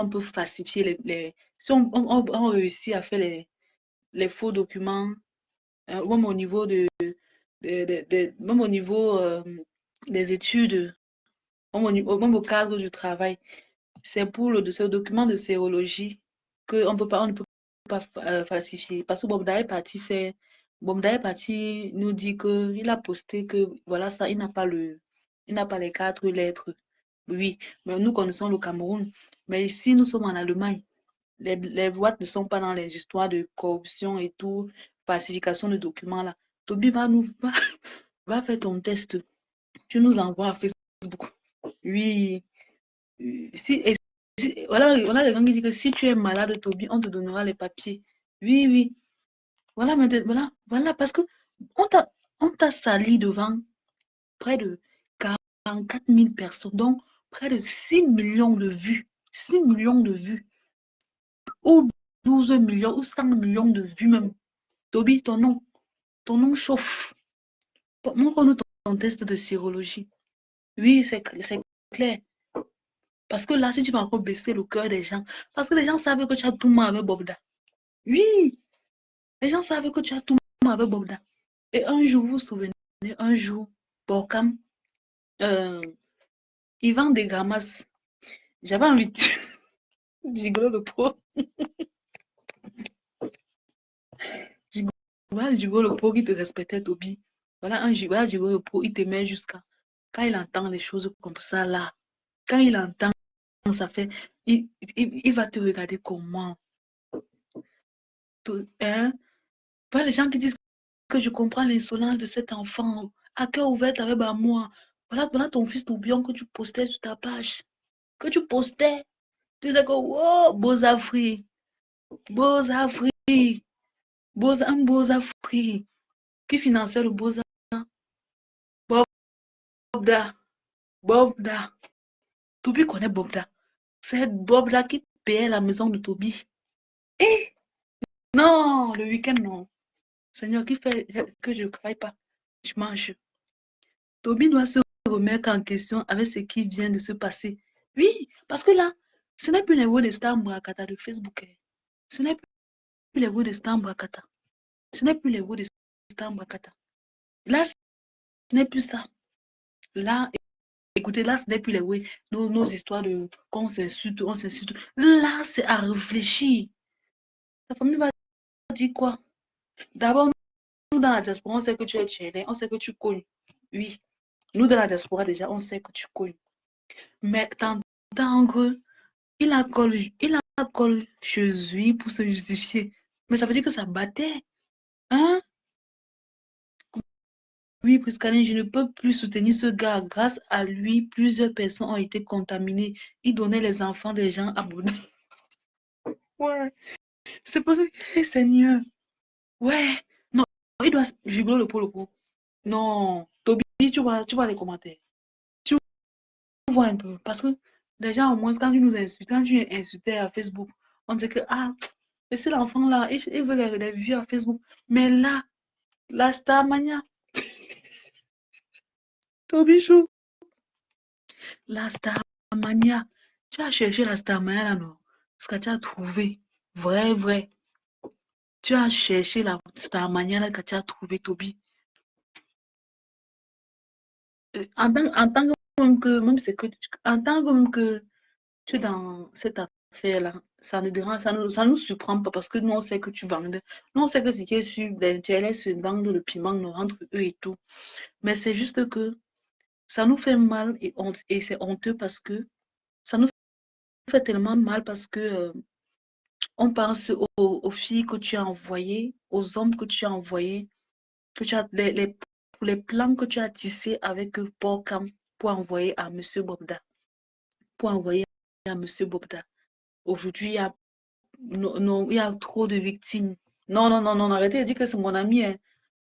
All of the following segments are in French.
on peut falsifier si on réussit à faire les faux documents, même au niveau même au niveau des études, même au cadre du travail. C'est pour ce document de sérologie on ne peut pas falsifier. Parce que Bobda est parti nous dire qu'il a posté que voilà ça, il n'a pas les 4 lettres. Oui, mais nous connaissons le Cameroun. Mais ici, nous sommes en Allemagne. Les boîtes ne sont pas dans les histoires de corruption et tout, falsification de documents là. Toby va faire ton test. Tu nous envoies à Facebook. Oui. Et voilà les gens qui disent que si tu es malade, Toby, on te donnera les papiers. Oui, oui. Voilà, voilà, parce que on t'a sali devant près de 44 000 personnes, donc près de 6 millions de vues. 6 millions de vues. Ou 12 millions, ou 100 millions de vues même. Toby, ton nom chauffe. Montre-nous ton test de sérologie. Oui, c'est clair. Parce que là, si tu vas encore baisser le cœur des gens, parce que les gens savent que tu as tout mal avec Bobda. Oui, les gens savent que tu as tout mal avec Bobda. Et un jour, vous vous souvenez, un jour, Borkam, euh, il vend des grammasses. J'avais envie de gigolo le pro. Voilà, gigolo le pro qui te respectait, Toby. Voilà, gigolo le pro, il t'aimait jusqu'à. Quand il entend les choses comme ça, là, quand il entend, ça fait. Il va te regarder comment. Hein? Voilà les gens qui disent que je comprends l'insolence de cet enfant. À cœur ouvert avec moi. Voilà ton fils tourbillon que tu postais sur ta page. Que tu postais. Tu disais que, oh, beaux Afri. Beaux Afri. Un beaux Afri. Qui finançait le beaux Bobda. Bobda. Toby connaît Bobda. C'est Bobda qui payait la maison de Toby. Eh, non, le week-end, non. Seigneur, qui fait que je ne craille pas. Je mange. Toby doit se remettre en question avec ce qui vient de se passer. Oui, parce que là, ce n'est plus les voix de Star Mbrakata de Facebook. Ce n'est plus les voix de Star Mbrakata. Ce n'est plus les voix de Star Mbrakata. Là, ce n'est plus ça. Là, écoutez, là, ce n'est plus les voix. Nos histoires de qu'on s'insulte, on s'insulte. Là, c'est à réfléchir. Ta famille va dire quoi? D'abord, nous, dans la diaspora, on sait que tu es tchèlé, on sait que tu cognes. Oui. Nous, dans la diaspora, déjà, on sait que tu cognes. Mais t'entends il a collé chez lui pour se justifier. Mais ça veut dire que ça battait. Hein? Oui, Priscaline, je ne peux plus soutenir ce gars. Grâce à lui, plusieurs personnes ont été contaminées. Il donnait les enfants des gens abonnés. Ouais. C'est pour ça que, Seigneur. Ouais. Non, il doit juguler le pot. Non. Toby, tu vois les commentaires. Tu vois un peu. Parce que déjà, au moins, quand tu insultais à Facebook, on disait que, ah, et c'est l'enfant là, il veut les vues à Facebook. Mais là, la Starmania, Tobichou, la Starmania, tu as cherché la Starmania là, non? Parce que tu as trouvé, vrai, vrai. Tu as cherché la Starmania là que tu as trouvé, Toby. En tant que même c'est que, en tant que, même que tu es dans cette affaire-là, ça nous surprend pas parce que nous, on sait que tu vendes. Nous, on sait que ce qui est sur l'Internet, se vendent le piment entre eux et tout. Mais c'est juste que ça nous fait mal et c'est honteux parce que ça nous fait tellement mal parce que on pense aux filles que tu as envoyées, aux hommes que tu as envoyés, que tu as les plans que tu as tissés avec Paul Cam pour envoyer à Monsieur Bobda. Pour envoyer à Monsieur Bobda. Aujourd'hui, il y a trop de victimes. Non, non, non, non, arrêtez de dire que c'est mon ami. Hein.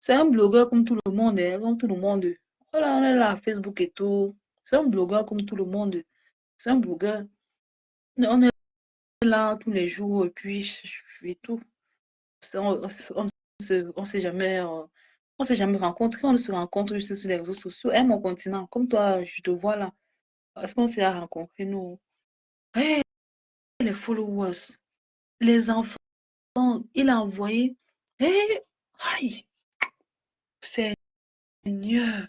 C'est un blogueur comme tout le monde. Hein, comme tout le monde. Voilà, on est là à Facebook et tout. C'est un blogueur comme tout le monde. C'est un blogueur. On est là tous les jours et puis et tout. On s'est jamais rencontrés. On se rencontre juste sur les réseaux sociaux. Et mon continent, comme toi, je te vois là. Est-ce qu'on s'est rencontrés, nous? Hey, les followers, les enfants. Il a envoyé. Eh, aïe, Seigneur.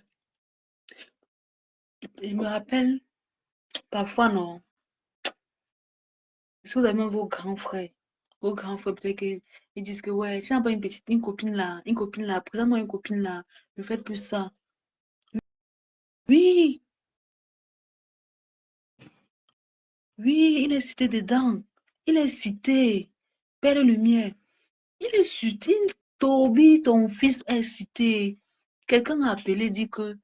Il me rappelle, parfois, non. Si vous avez même vos grands frères, peut-être qu'ils disent que, ouais, si pas une copine là, présente-moi une copine là, ne faites plus ça. Oui, oui, il est cité dedans. Il est cité. Père de lumière. Il est cité. Toby, ton fils est cité. Quelqu'un a appelé, dit que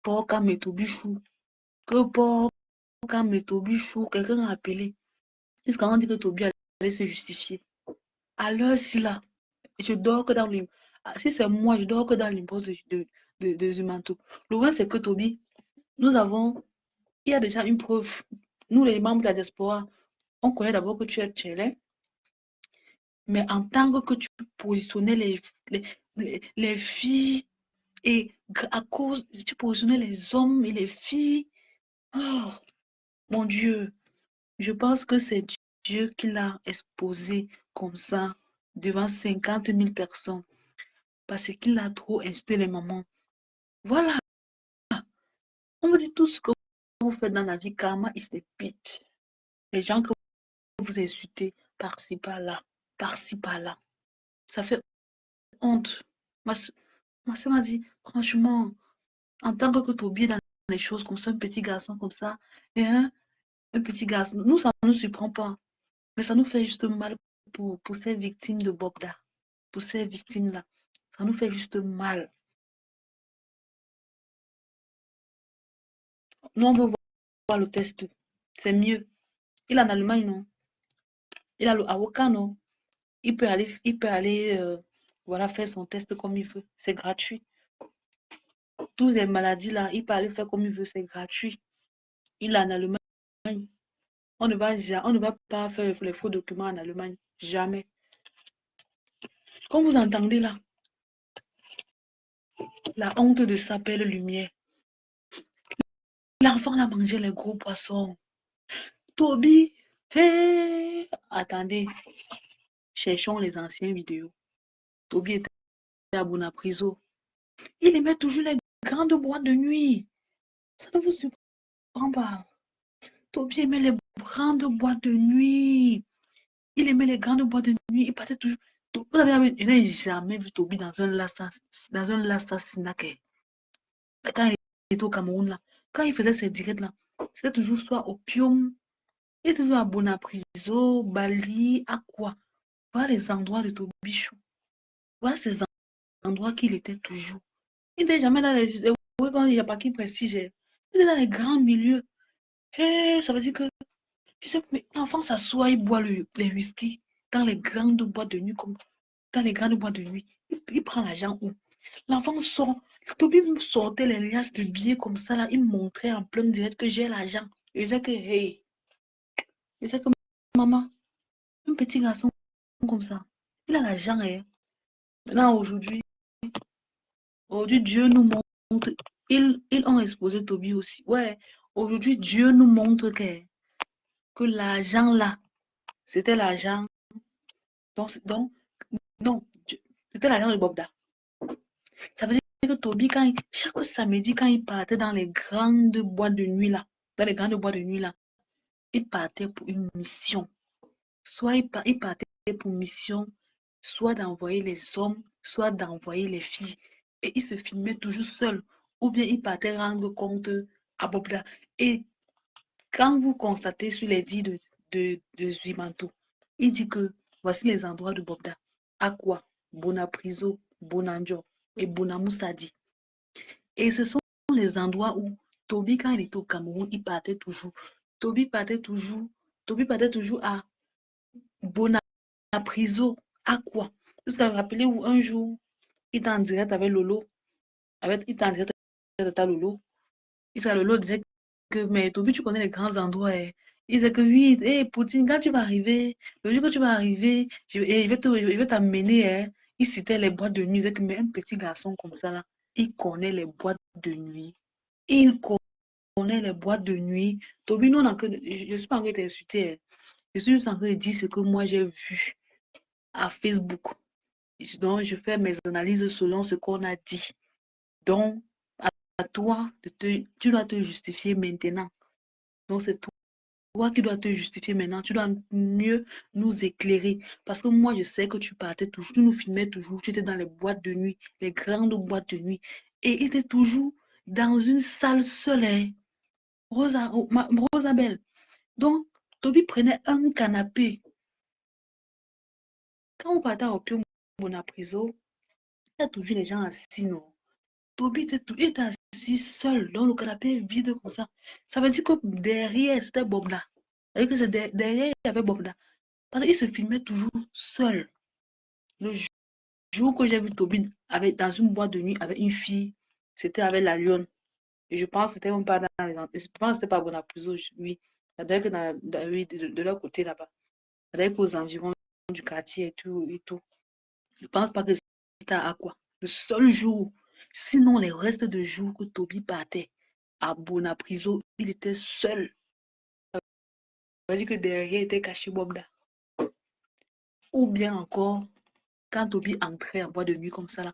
Porca et Toby chou. Que Porca et Toby chou. Quelqu'un a appelé. Jusqu'à on dit que Toby allait se justifier. À l'heure ci là, je dors que dans le. Si c'est moi, je dors que dans l'impose de Zumanto. Le vrai, c'est que Toby, nous avons. Il y a déjà une preuve. Nous, les membres de la diaspora, on connaît d'abord que tu es Tchélé. Mais en tant que tu positionnais les filles et à cause, tu positionnais les hommes et les filles. Oh, mon Dieu, je pense que c'est Dieu qui l'a exposé comme ça devant 50 000 personnes parce qu'il a trop insulté les mamans. Voilà, on me dit tout ce que vous faites dans la vie, karma is the pit. Les gens que vous insultez par-ci par-là, par-ci par-là. Ça fait honte. Ma soeur m'a dit, franchement, en tant que Toby dans les choses comme ça, un petit garçon comme ça, et un petit garçon, nous, ça ne nous surprend pas. Mais ça nous fait juste mal pour ces victimes de Bobda, pour ces victimes-là. Ça nous fait juste mal. Nous, on veut voir le test. C'est mieux. Il est en Allemagne, non? Il a le avocat, non? Il peut aller voilà, faire son test comme il veut. C'est gratuit. Toutes les maladies là, il peut aller faire comme il veut, c'est gratuit. Il est en Allemagne. On ne va pas faire les faux documents en Allemagne. Jamais. Comme vous entendez là, la honte de sa belle lumière. L'enfant a mangé les gros poissons. Toby, hey, attendez, cherchons les anciennes vidéos. Toby était à Bonapriso. Il aimait toujours les grandes boîtes de nuit. Ça ne vous surprend pas. Toby aimait les grandes boîtes de nuit. Il aimait les grandes boîtes de nuit. Il partait toujours. Je n'ai jamais vu Toby dans un assassinat. Quand il était au Cameroun, là, quand il faisait ses directs, là, c'était toujours soit opium, il était toujours à Bonapriso, Bali, à quoi. Voilà les endroits de Tobichou. Voilà ces endroits qu'il était toujours. Il n'était jamais dans les. Oui, quand il n'y a pas qui prestige. Il était dans les grands milieux. Et ça veut dire que, je sais, mais l'enfant s'assoit, il boit les whisky dans les grandes boîtes de nuit, comme dans les grandes boîtes de nuit. Il prend l'argent où? L'enfant sort. Toby me sortait les liasses de billets comme ça, là. Il montrait en plein direct que j'ai l'argent. Je disais que, hey, je disais que, maman, un petit garçon comme ça, il a l'argent, hein. Maintenant, aujourd'hui, Dieu nous montre, ils ont exposé Toby aussi. Ouais, aujourd'hui, Dieu nous montre que l'argent là, c'était l'argent. Donc, non, c'était l'argent de Bobda. Ça veut dire que Toby, chaque samedi, quand il partait dans les grandes boîtes de nuit là, dans les grandes boîtes de nuit là, il partait pour une mission. Soit il partait pour mission, soit d'envoyer les hommes, soit d'envoyer les filles. Et il se filmait toujours seul. Ou bien il partait rendre compte à Bobda. Et quand vous constatez sur les dits de Zuimanto, il dit que voici les endroits de Bobda. Aqua, Bonapriso, Bonanjo et Bonamoussadi. Et ce sont les endroits où Toby, quand il était au Cameroun, il partait toujours. Toby partait toujours. Toby partait toujours à Bonapriso. À quoi? Vous vous rappelez où un jour, il était en direct avec Lolo. Il était en direct avec Tata Lolo. Lolo disait que, mais Toby, tu connais les grands endroits. Eh. Il disait que oui, hey, Poutine, quand tu vas arriver, le jour que tu vas arriver, je vais t'amener. Eh. Il citait les boîtes de nuit. Il disait que, mais un petit garçon comme ça, là, il connaît les boîtes de nuit. Il connaît les boîtes de nuit. Toby, non, je ne suis pas en train de t'insulter. Je suis juste en train de dire ce que moi j'ai vu à Facebook. Donc, je fais mes analyses selon ce qu'on a dit. Donc, à toi, tu dois te justifier maintenant. Donc, c'est toi qui dois te justifier maintenant. Tu dois mieux nous éclairer. Parce que moi, je sais que tu partais toujours, tu nous filmais toujours, tu étais dans les boîtes de nuit, les grandes boîtes de nuit. Et il était toujours dans une salle seule, hein. Rosabelle. Donc, Toby prenait un canapé. Quand on partait au Opium Bonapriso, il y a toujours les gens assis, non? Toby était assis seul dans le canapé vide comme ça. Ça veut dire que derrière, c'était Bobda. Ça veut dire que derrière, il y avait Bobda. Parce qu'il se filmait toujours seul. Le jour que j'ai vu Toby dans une boîte de nuit avec une fille, c'était avec la lionne. Et je pense que c'était même pas dans les... Je pense que c'était pas Bonapriso, oui. Ça doit être oui, de leur côté là-bas. Ça doit être aux environs du quartier et tout, et tout. Je pense pas que c'était à quoi. Le seul jour. Sinon, les restes de jours que Toby partait à Bonapriso, il était seul. Ça veut dire que derrière était caché Bobda. Ou bien encore, quand Toby entrait en boîte de nuit comme ça, là,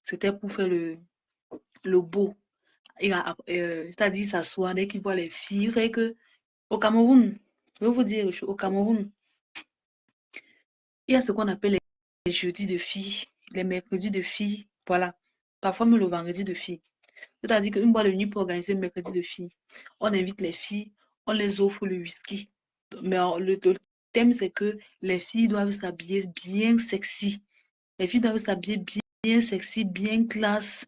c'était pour faire le beau. C'est-à-dire s'asseoir dès qu'il voit les filles. Vous savez que au Cameroun, je vais vous dire, au Cameroun, il y a ce qu'on appelle les jeudis de filles, les mercredis de filles, voilà. Parfois même le vendredi de filles. C'est-à-dire qu'une boîte de nuit pour organiser le mercredi de filles. On invite les filles, on les offre le whisky. Mais le thème, c'est que les filles doivent s'habiller bien sexy. Les filles doivent s'habiller bien sexy, bien classe,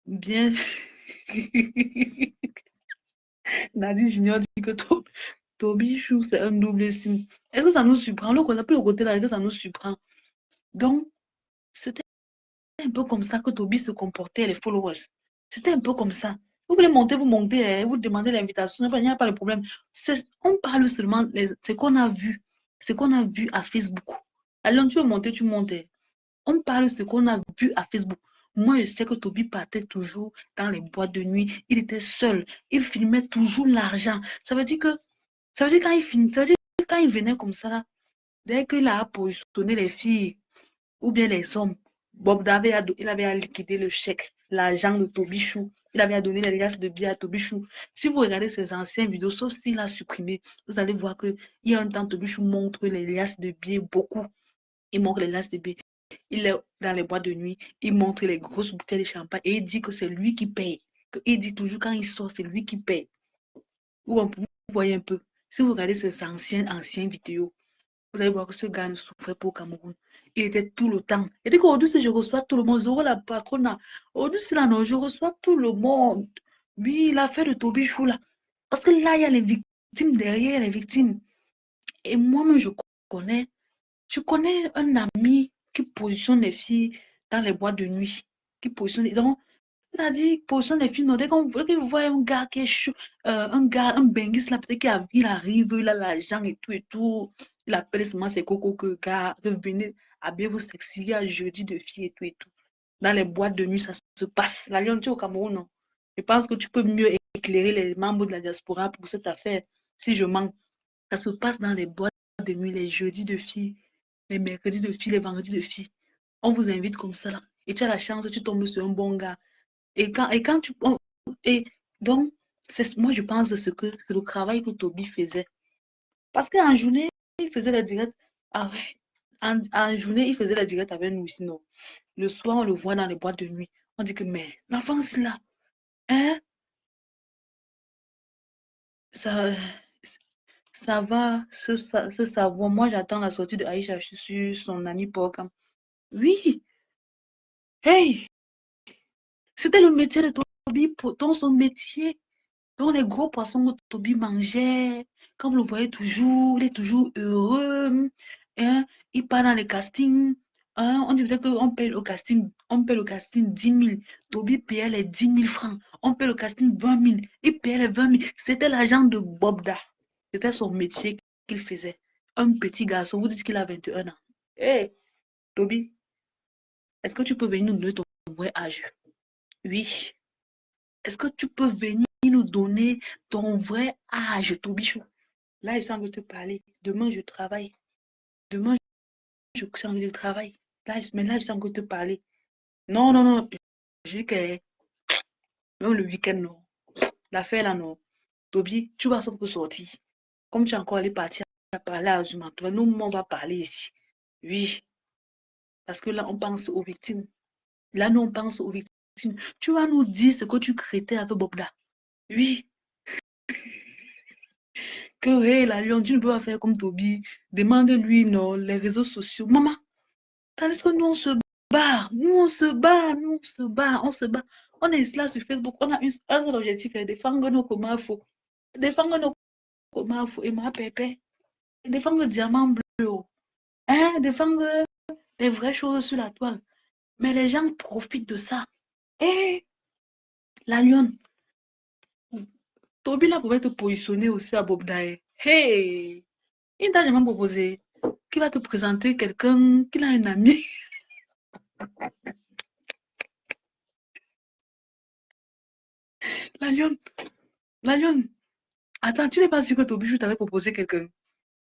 bien... Nadine Junior dit que Toby Chou, c'est un double signe. Est-ce que ça nous surprend? On n'a plus le côté là, est-ce que ça nous surprend? Donc, c'était un peu comme ça que Toby se comportait, les followers. C'était un peu comme ça. Vous voulez monter, vous montez, hein, vous demandez l'invitation, il n'y a pas de problème. On parle seulement de ce qu'on a vu, ce qu'on a vu à Facebook. Alors, tu veux monter, tu montes, hein. On parle de ce qu'on a vu à Facebook. Moi, je sais que Toby partait toujours dans les boîtes de nuit. Il était seul. Il filmait toujours l'argent. Ça veut dire quand il finit, ça veut dire que quand il venait comme ça, là, dès qu'il a positionné les filles ou bien les hommes, il avait à liquider le chèque, l'argent de Tobichou. Il avait à donner les liasses de billets à Tobichou. Si vous regardez ses anciennes vidéos, sauf s'il a supprimé, vous allez voir qu'il y a un temps, Tobichou montre les liasses de billets beaucoup. Il montre les liasses de billets. Il est dans les boîtes de nuit, il montre les grosses bouteilles de champagne et il dit que c'est lui qui paye. Il dit toujours quand il sort, c'est lui qui paye. Vous voyez un peu. Si vous regardez ces anciennes vidéos, vous allez voir que ce gars ne souffrait pas au Cameroun. Il était tout le temps. Il dit qu'aujourd'hui, si je reçois tout le monde, Zoro la patronne, aujourd'hui, c'est là, non, je reçois tout le monde. Oui, il a fait le Tobichou là. Parce que là, il y a les victimes derrière les victimes. Et moi-même, je connais un ami qui positionne les filles dans les boîtes de nuit. Qui positionne. Donc, c'est-à-dire, positionne les filles, non, dès qu'on voit un gars qui est chaud, un gars, un benguis là, peut-être qu'il arrive, il a l'argent et tout et tout. Il appelle seulement ses cocos que gars, venez, habillez-vous sexy, il y a jeudi de filles et tout et tout. Dans les boîtes de nuit, ça se passe. La Lyon, tu es au Cameroun, non? Je pense que tu peux mieux éclairer les membres de la diaspora pour cette affaire, si je manque. Ça se passe dans les boîtes de nuit, les jeudis de filles, les mercredis de filles, les vendredis de filles. On vous invite comme ça là. Et tu as la chance, tu tombes sur un bon gars. Et quand et donc, moi je pense que c'est le travail que Toby faisait. Parce qu'en journée, il faisait la direct. En journée, il faisait la direct avec nous, sinon. Le soir, on le voit dans les boîtes de nuit. On dit que, mais l'enfance là, hein, ça, ça va, ce savoir. Moi, j'attends la sortie de Aïcha, je suis sur son ami Pogam. Oui, hey, c'était le métier de Toby, pourtant son métier. Donc, les gros poissons que Toby mangeait, quand vous le voyez toujours, il est toujours heureux. Hein, il part dans les castings. Hein, on dit peut-être qu'on paye le casting 10 000. Toby payait les 10 000 francs. On paye le casting 20 000. Il payait les 20 000. C'était l'argent de Bobda. C'était son métier qu'il faisait. Un petit garçon, vous dites qu'il a 21 ans. Hé, Toby, est-ce que tu peux venir nous donner ton vrai âge? Oui. Est-ce que tu peux venir nous donner ton vrai âge, Tobichou? Là, ils sont en train de te parler. Demain, je travaille. Demain, je suis en train de travailler. Mais là, ils sont en train de te parler. Non, non, non. Je dis que même le week-end, non. L'affaire là, non. Toby, tu vas sortir. Comme tu es encore allé partir à parler à Zuma, nous, on va parler ici. Oui, parce que là, on pense aux victimes. Là, nous, on pense aux victimes. Tu vas nous dire ce que tu crétais avec Bobda. Oui, que hey, la lion, tu ne peux pas faire comme Toby. Demande-lui, non, les réseaux sociaux. Maman, tandis que nous, on se bat. Nous, on se bat. Nous, on se bat. On se bat. On est là sur Facebook. On a un seul objectif, défendre nos communs faux. Défendre nos communs faux. Et ma pépé. Défendre le diamant bleu. Hein, défendre des vraies choses sur la toile. Mais les gens profitent de ça. Et la lionne, Toby là pouvait te positionner aussi à Bob Dae. Hey, il t'a jamais proposé qu'il va te présenter quelqu'un, qu'il a un ami. La lionne, la lionne. Attends, tu n'es pas sûr que Toby je t'avais proposé quelqu'un.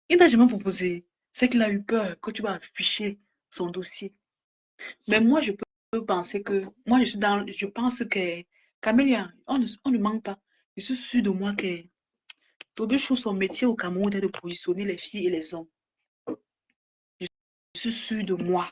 Il t'a jamais proposé. C'est qu'il a eu peur que tu vas afficher son dossier. Mais moi, je peux penser que, moi, je pense que Camélia, on ne manque pas. Je suis sûre de moi que Toby Chou, son métier au Cameroun est de positionner les filles et les hommes. Je suis sûre de moi.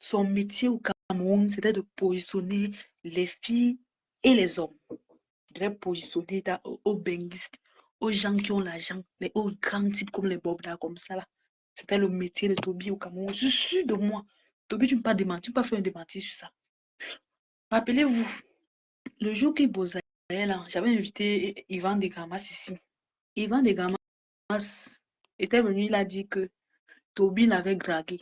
Son métier au Cameroun, c'était de positionner les filles et les hommes. Il devait positionner aux benguistes, aux gens qui ont l'argent, aux grands types comme les Bobda, comme ça là. C'était le métier de Toby au Cameroun. Je suis sûre de moi. Toby, tu ne peux pas démentir, tu ne peux pas faire un démenti sur ça. Rappelez-vous, le jour qu'il bossait là, j'avais invité Yvan Degramas ici. Yvan Degramas était venu, il a dit que Toby l'avait dragué.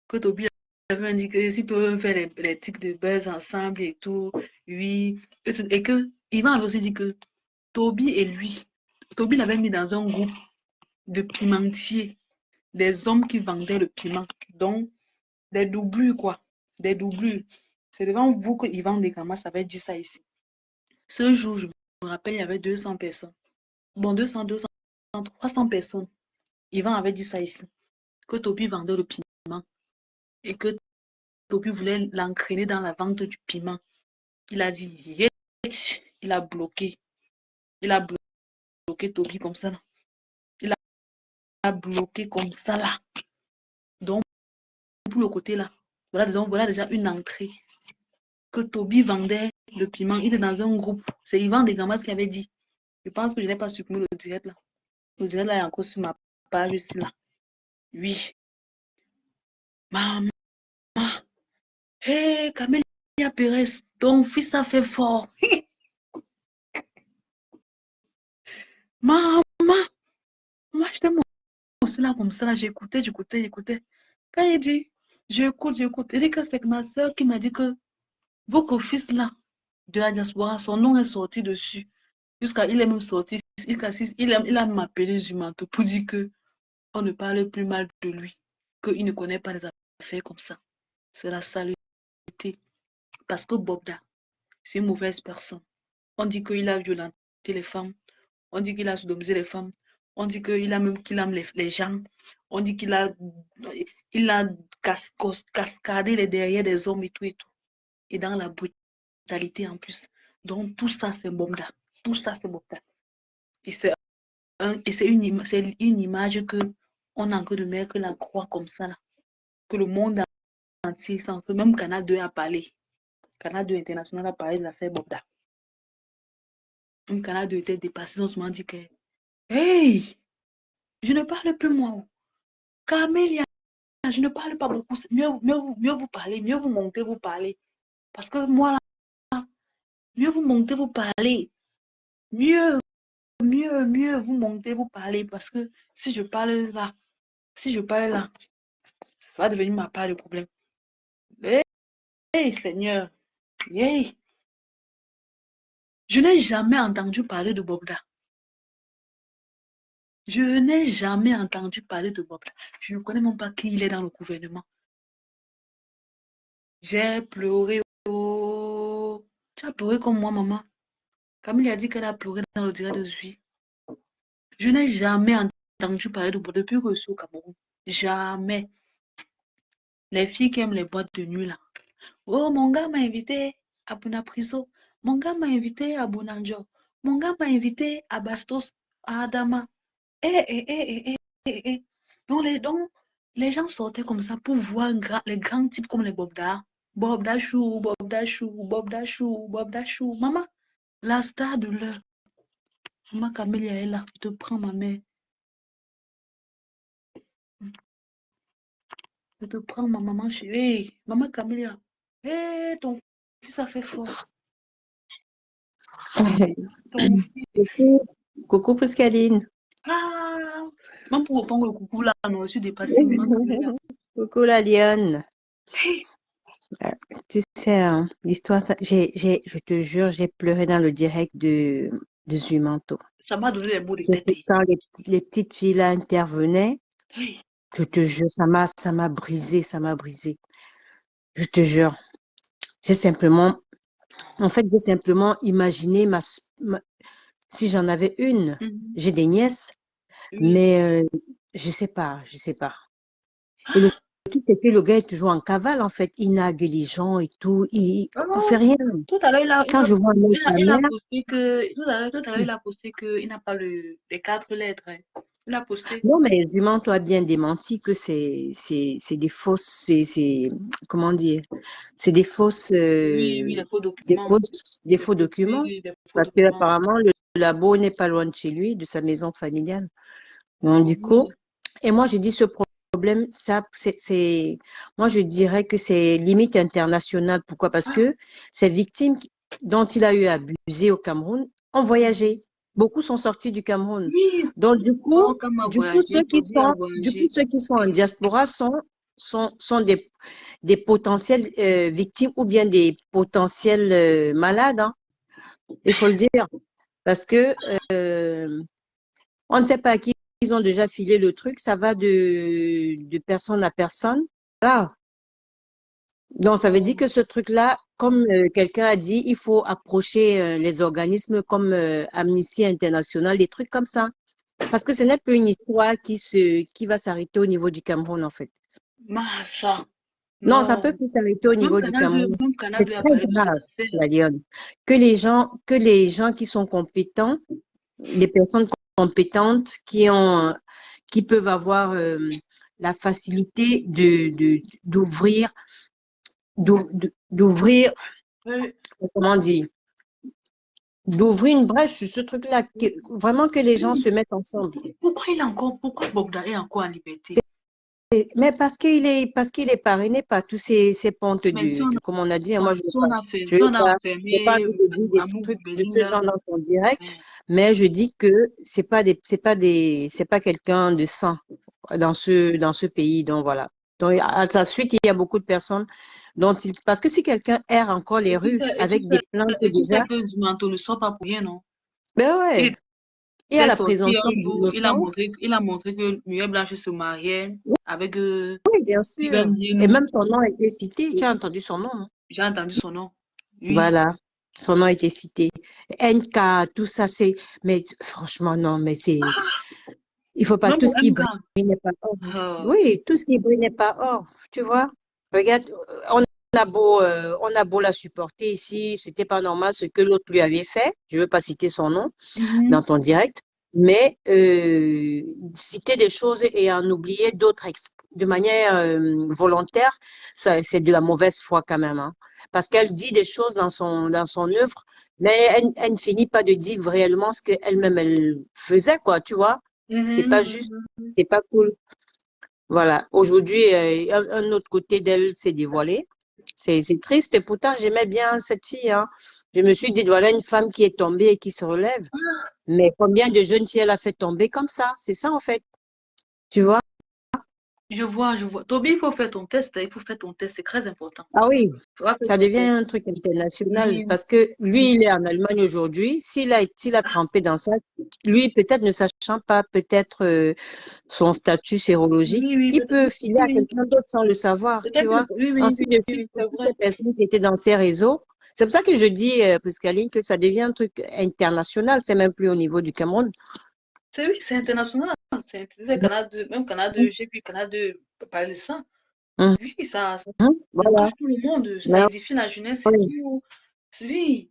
Que Toby avait dit que s'ils peuvent faire les trucs de buzz ensemble et tout, oui. Et que Yvan avait aussi dit que Toby et lui, Toby l'avait mis dans un groupe de pimentiers, des hommes qui vendaient le piment. Donc, des doublures, quoi. Des doublures. C'est devant vous que Yvan Degramas avait dit ça ici. Ce jour, je me rappelle, il y avait 200 personnes. Bon, 200, 300 personnes. Yvan avait dit ça ici. Que Toby vendait le piment. Et que Toby voulait l'entraîner dans la vente du piment. Il a dit, yes. Il a bloqué. Il a bloqué Toby comme ça. Là. Il a bloqué comme ça là. Donc, pour le côté là, voilà déjà une entrée. Que Toby vendait le piment. Il est dans un groupe. C'est Yvan Degamas qui avait dit. Je pense que je n'ai pas supprimé le direct là. Le direct là est encore sur ma page ici là. Oui. Maman. Hé, Camélia Pérez, ton fils a fait fort. Maman. Moi, j'étais aussi là comme ça là. J'écoutais. Quand il dit, j'écoute. Il dit que c'est ma soeur qui m'a dit que votre fils là, de la diaspora, son nom est sorti dessus. Jusqu'à il est même sorti. Il a m'appelé Zumanto pour dire que on ne parle plus mal de lui, qu'il ne connaît pas les affaires comme ça. C'est la saluté. Parce que Bobda, c'est une mauvaise personne. On dit qu'il a violenté les femmes. On dit qu'il a sodomisé les femmes. On dit qu'il aime les gens. On dit il a cascadé les derrière des hommes et tout et tout. Et dans la brutalité en plus. Donc tout ça, c'est Bobda. Tout ça, c'est Bobda. Et c'est une image que on a encore de mettre que la croix comme ça là. Que le monde entier s'en fait. Même Canal 2 a parlé. Canal 2 international a parlé de l'affaire Bobda. Un Canal 2 était dépassé. On se dit que hey, je ne parle plus moi. Camélia, je ne parle pas beaucoup. Mieux vous parler, mieux vous montez, vous parler. Parce que moi, là, mieux vous montez, vous parler. Mieux, mieux vous montez, vous parler. Parce que si je parle là, ça va devenir ma part de problème. Hey, hey, Seigneur. Hey. Je n'ai jamais entendu parler de Bobda. Je n'ai jamais entendu parler de Bobda. Je ne connais même pas qui il est dans le gouvernement. J'ai pleuré. Oh. Tu as pleuré comme moi, maman. Camille a dit qu'elle a pleuré dans le direct de vie. Je n'ai jamais entendu parler de boîte depuis que je suis au Cameroun. Jamais. Les filles qui aiment les boîtes de nuit là. Oh, mon gars m'a invité à Bonapriso. Mon gars m'a invité à Bonanjo. Mon gars m'a invité à Bastos, à Adama. Eh. Donc, les gens sortaient comme ça pour voir les grands types comme les Bobda. Bobda Chou, Bobda Chou, Bobda Chou, Bobda Chou. Maman, la star de l'heure. Maman Camélia est là. Je te prends ma mère. Je te prends ma maman chérie. Hey, maman Camélia. Hey, ton fils a fait fort. Ton fils. Coucou, coucou Pascaline. Ah, même pour répondre le coucou là, on a reçu des passings, maman Camélia. Coucou la lionne. Hey, Tu sais, hein, l'histoire, je te jure, j'ai pleuré dans le direct de Zumanto. ça m'a donné les mots de tête. Quand les petites filles là intervenaient, Hey. je te jure, ça m'a brisé, ça m'a brisé. Je te jure. J'ai simplement, j'ai simplement imaginé si j'en avais une. Mhm. J'ai des nièces, Oui. mais je sais pas, je sais pas. Et le truc, c'est que le gars est toujours en cavale, en fait. Il nague les gens et tout. On fait Oh, rien. tout à l'heure, Quand je vois sa il a mère, posté que, tout à l'heure, il a posté qu'il n'a pas les 4 lettres. Hein. Il a posté. non, mais Zuman, toi, bien démenti que c'est des fausses, comment dire, c'est Oui, les faux documents. des Les faux faux, oui, documents. oui, les faux Parce que documents. apparemment, le labo n'est pas loin de chez lui, de sa maison familiale. Donc, du coup, Oui. et moi, je dis ce problème, moi, je dirais que c'est limite international. Pourquoi? Parce Ah, que ces victimes dont il a eu abusé au Cameroun ont voyagé. Beaucoup sont sortis du Cameroun. oui. Donc, Oh, comme a voyagé, Toby a du coup, voyagé. ceux qui sont en diaspora sont des potentiels victimes ou bien des potentiels malades, hein. Il faut le dire. Parce que on ne sait pas à qui ils ont déjà filé le truc, ça va de personne à personne. Voilà. Donc, ça veut dire Oh, que ce truc-là, comme quelqu'un a dit, il faut approcher les organismes comme Amnesty International, des trucs comme ça. Parce que ce n'est pas une histoire qui va s'arrêter au niveau du Cameroun, en fait. Massa. Non, ça peut Non. plus s'arrêter au niveau du Cameroun. Même C'est Canal a très parlé de cette grave, affaire. la Lyon. Que les gens qui sont compétents, les personnes compétentes qui peuvent avoir la facilité d'ouvrir, Oui. comment dire, d'ouvrir une brèche sur ce truc-là, vraiment que les gens se mettent ensemble. Pourquoi Bogda est encore en liberté? Mais parce qu'il est parrainé par tous ces pontes Mais comme on a dit, hein, moi si on a j'ai pas enfermé envie de dire des Amour trucs de ce Belinda, genre dans ton direct, mais mais je dis que c'est pas quelqu'un de sain dans ce pays. Donc voilà. Donc à sa suite, il y a beaucoup de personnes parce que si quelqu'un erre encore les rues avec des plaintes et tu sais déjà, que du manteau ne sort pas pour rien, non? ben Il ouais, il y a était la sorti présomption un jour, d'innocence. il a montré que Muet Blanche se mariait avec Oui, bien Steven sûr. Et Yeun. même son nom a été cité. Tu as entendu son nom, hein? J'ai entendu son nom. Oui. Voilà, son nom a été cité. NK, tout ça, mais franchement, non, mais il faut pas, Même tout pour ce qui MK. brille n'est pas or. Euh, Oui, tout ce qui brille n'est pas or, tu vois. Regarde, on a beau la supporter ici, c'était pas normal ce que l'autre lui avait fait. Je veux pas citer son nom dans mhm, ton direct, mais citer des choses et en oublier d'autres de manière volontaire, ça, c'est de la mauvaise foi quand même, hein. Parce qu'elle dit des choses dans son œuvre, mais elle ne finit pas de dire réellement ce qu'elle-même elle faisait, quoi, tu vois. C'est pas juste, mhm, c'est pas cool. Voilà. Aujourd'hui, un autre côté d'elle s'est dévoilé. C'est triste. Et pourtant, j'aimais bien cette fille, hein. Je me suis dit, voilà une femme qui est tombée et qui se relève. Mais combien de jeunes filles elle a fait tomber comme ça? C'est ça, en fait. Tu vois? je vois, je vois. Toby, il faut faire ton test. Il faut faire ton test. C'est très important. Ah oui, Tu vas faire ça ton devient test. un truc international Oui, parce que oui. lui, il est en Allemagne aujourd'hui. S'il a trempé dans ça, lui, peut-être ne sachant pas peut-être son statut sérologique, Oui, oui, il peut filer à oui. quelqu'un d'autre sans le savoir, tu Peut-être vois. que oui, oui, Ainsi oui, de suite, oui, pour c'est toutes vrai. ces personnes qui étaient dans ces réseaux. C'est pour ça que je dis, Pascaline, que ça devient un truc international. C'est même plus au niveau du Cameroun. Oui, c'est international. C'est Canal 2, même Canal 2, j'ai vu Canal 2 parler de ça. Mhm. Oui, ça Voilà. touche tout le monde, ça Mais édifie la jeunesse et oui. tout. Oui,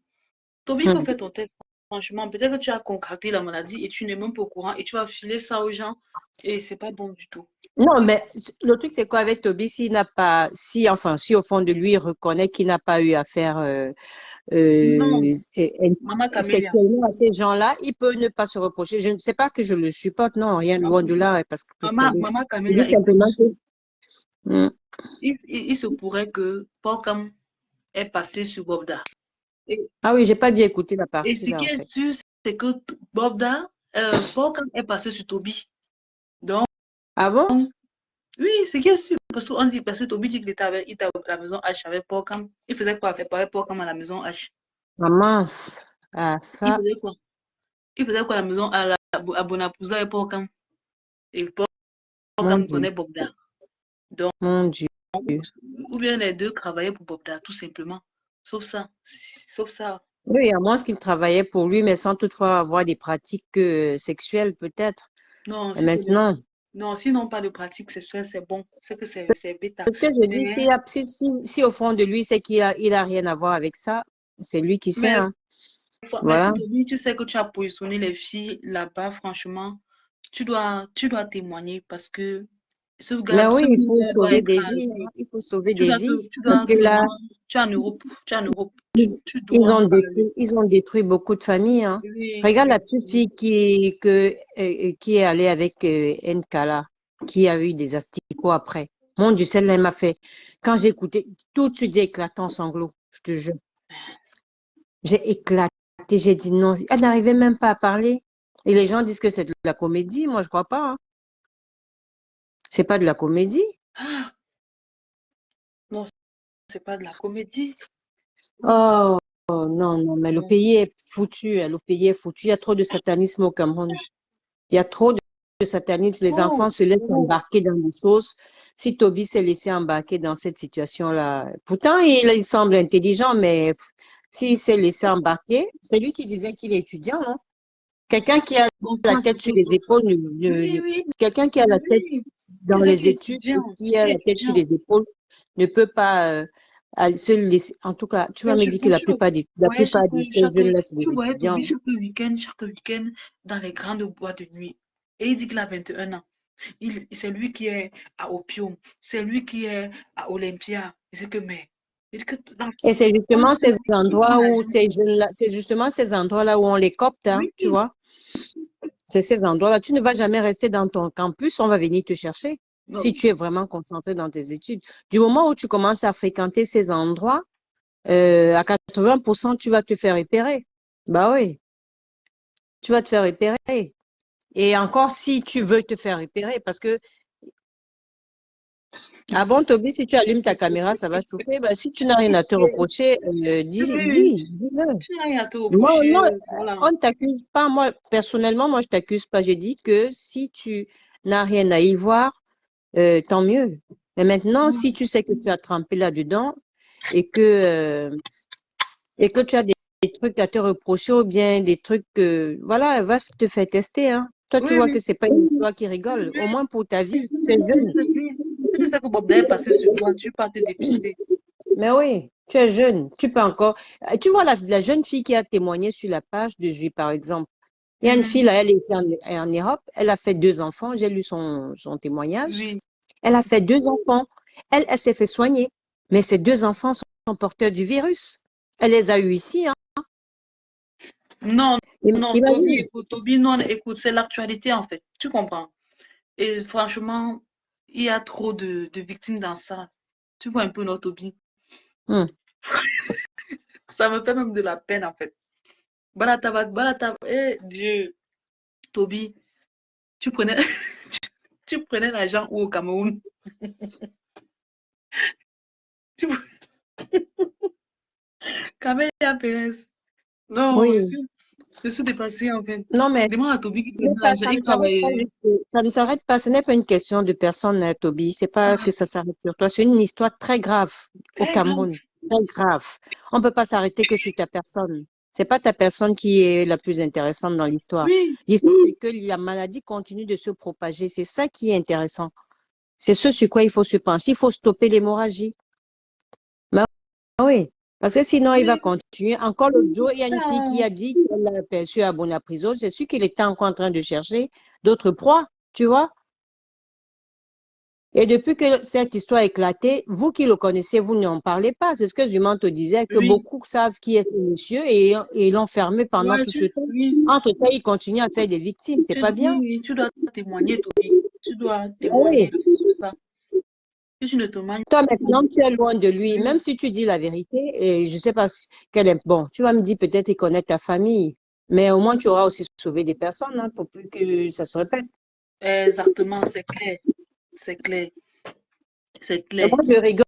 Toby, il faut Mhm. faire ton test. Franchement, peut-être que tu as concocté la maladie et tu n'es même pas au courant et tu vas filer ça aux gens et c'est pas bon du tout. Non, mais le truc, c'est quoi avec Toby, s'il n'a pas, si, enfin, si au fond de lui, il reconnaît qu'il n'a pas eu affaire Non, euh, Maman Camélia. sexuellement à ces gens-là, il peut ne pas se reprocher. Je ne sais pas que je le supporte, non, rien loin de là, parce que Maman je dis Camélia, écoute, simplement que. Hmm. il se pourrait que Porcam est passé sur Bobda. Et, Ah oui, j'ai pas bien écouté la et ce partie là, qui en est fait. sûr, c'est que Bobda, Porcam est passé sur Toby. Donc, Ah bon? oui, ce qui est sûr, parce qu'on dit, parce que Toby dit qu'il était à la maison H avec Porcam. Il faisait quoi avec Porcam à la maison H? Ah mince. Ah Il ça, faisait quoi? Il faisait quoi à la maison à Bonapouza et Porcam? Et mon Porcam Dieu, connaît Bobda. Donc, mon Dieu. ou bien les deux travaillaient pour Bobda, tout simplement. Sauf ça. Sauf ça. Oui, à moins qu'il travaillait pour lui, mais sans toutefois avoir des pratiques sexuelles, peut-être. Non, Et maintenant, non, sinon pas de pratique sexuelle, c'est bon. C'est que c'est bêta. ce que je dis, Mais, si au fond de lui, c'est qu'il a rien à voir avec ça, c'est lui qui sait, mais, hein. mais si Voilà. tu sais que tu as positionné les filles là-bas, franchement, tu dois témoigner parce que Mais oui, ce il faut gars doit sauver être des vies, hein. rasé. Il faut sauver des vies. Parce que là, Vraiment, tu es en Europe, ils, tu dois en parler. ils ont détruit beaucoup de familles, hein. Oui, Regarde la petite effectivement. fille qui est allée avec Nkala, qui a eu des asticots après. Mon Dieu, celle-là, elle m'a fait. Quand j'ai écouté, tout de suite, j'ai éclaté en sanglots. Je te jure. J'ai éclaté. J'ai dit non. Elle n'arrivait même pas à parler. Et les gens disent que c'est de la comédie. Moi, je crois pas, hein. C'est pas de la comédie. Ah, non, c'est pas de la comédie. Oh, oh, non, non, mais le Non. pays est foutu, hein, le pays est foutu. Il y a trop de satanisme au Cameroun. Il y a trop de satanisme. Les enfants Trop, se laissent trop. embarquer dans des choses. Si Toby s'est laissé embarquer dans cette situation-là, pourtant, il semble intelligent, mais s'il s'est laissé embarquer, c'est lui qui disait qu'il est étudiant, non? Quelqu'un qui a Bon, la moi, tête sur les épaules, oui, oui, quelqu'un qui a la tête oui. dans Il sait les qu'il est études et étudiant. qui a Il est la tête sur étudiant. les épaules ne peut pas se laisser. En tout cas, tu vas Mais me je dire que pense que, la ouais, plupart de ces jeunes-là, c'est tu des voyais étudiants, Toby hein. chaque week-end dans les grandes boîtes de nuit. Et il dit qu'il a 21 ans. C'est lui qui est à Opium. C'est lui qui est à Olympia. Et c'est que, mais, il dit que Et c'est dans justement ces il prend endroits où l'argent. ces jeunes-là, c'est justement ces endroits-là où on les copte, hein, Oui, tu vois. C'est ces endroits-là. Tu ne vas jamais rester dans ton campus, on va venir te chercher si non, tu es vraiment concentré dans tes études. Du moment où tu commences à fréquenter ces endroits, à 80%, tu vas te faire repérer. Bah oui, tu vas te faire repérer. Et encore si tu veux te faire repérer, parce que, ah bon, Toby, si tu allumes ta caméra, ça va chauffer. Bah, si tu n'as rien à te reprocher, oui, dis-le. tu n'as rien à te Moi, reprocher. non, Voilà. on ne t'accuse pas. Moi, personnellement, moi, je t'accuse pas. J'ai dit que si tu n'as rien à y voir, tant mieux. Mais maintenant, si tu sais que tu as trempé là-dedans et que tu as des trucs à te reprocher ou bien des trucs que, voilà, va te faire tester, hein. Toi, tu Oui, vois que oui. c'est pas une histoire qui rigole. Au moins pour ta vie, tu es Si jeune. tu sais que Bob est passé sur toi, tu peux te dépister. Mais oui, tu es jeune. Tu peux encore. Tu vois la jeune fille qui a témoigné sur la page de Jui, par exemple. Il y a une fille Mhm. là, elle est ici en Europe. Elle a fait 2 enfants. J'ai lu son témoignage. Oui. Elle a fait 2 enfants. Elle s'est fait soigner. Mais ces 2 enfants sont porteurs du virus. Elle les a eus ici, hein. Non, non, Toby, Imagine. écoute, Toby, non, écoute, c'est l'actualité en fait. Tu comprends? Et franchement, il y a trop de victimes dans ça. Tu vois un peu notre Toby. Hmm. Ça me fait même de la peine en fait. Balataba, eh Dieu, Toby, tu prenais, tu prenais l'argent où au Cameroun? Tu, Camélia Pérez. Non, Oui. je suis dépassée en fait. Non, mais Demande à Toby qui ce n'est prenait pas, l'argent, ça ne il s'arrête pas travaillait. ça ne s'arrête pas. Ce n'est pas une question de personne, Toby. C'est pas Ah, que ça s'arrête sur toi. C'est une histoire très grave au très grave. Cameroun. Très grave. On ne peut pas s'arrêter que sur ta personne. C'est pas ta personne qui est la plus intéressante dans l'histoire. Oui, L'histoire, c'est que la maladie continue de se propager. C'est ça qui est intéressant. C'est ce sur quoi il faut se pencher. Il faut stopper l'hémorragie. Mais oui, parce que sinon, il va oui. continuer. Encore l'autre jour, il y a une fille qui Ah, a dit qu'elle l'a aperçu à Bonapriso. C'est sûr qu'il était encore en train de chercher d'autres proies, tu vois. Et depuis que cette histoire a éclaté, vous qui le connaissez, vous n'en parlez pas. C'est ce que Juman te disait, que oui. beaucoup savent qui est ce monsieur et l'ont fermé pendant Ouais, tout ce temps. oui. Entre-temps, il continue à faire des victimes. C'est pas bien. Oui, tu dois témoigner, Toby. Tu dois Ah témoigner oui. de ça. Si tu ne témoignes Toi, maintenant, tu es loin de lui. plus, Même si tu dis la vérité, et je sais pas quel est. Bon, tu vas me dire peut-être qu'il connaît ta famille, mais au moins tu auras aussi sauvé des personnes, hein, pour plus que ça se répète. exactement, c'est clair. C'est clair. C'est Et clair. moi, je rigole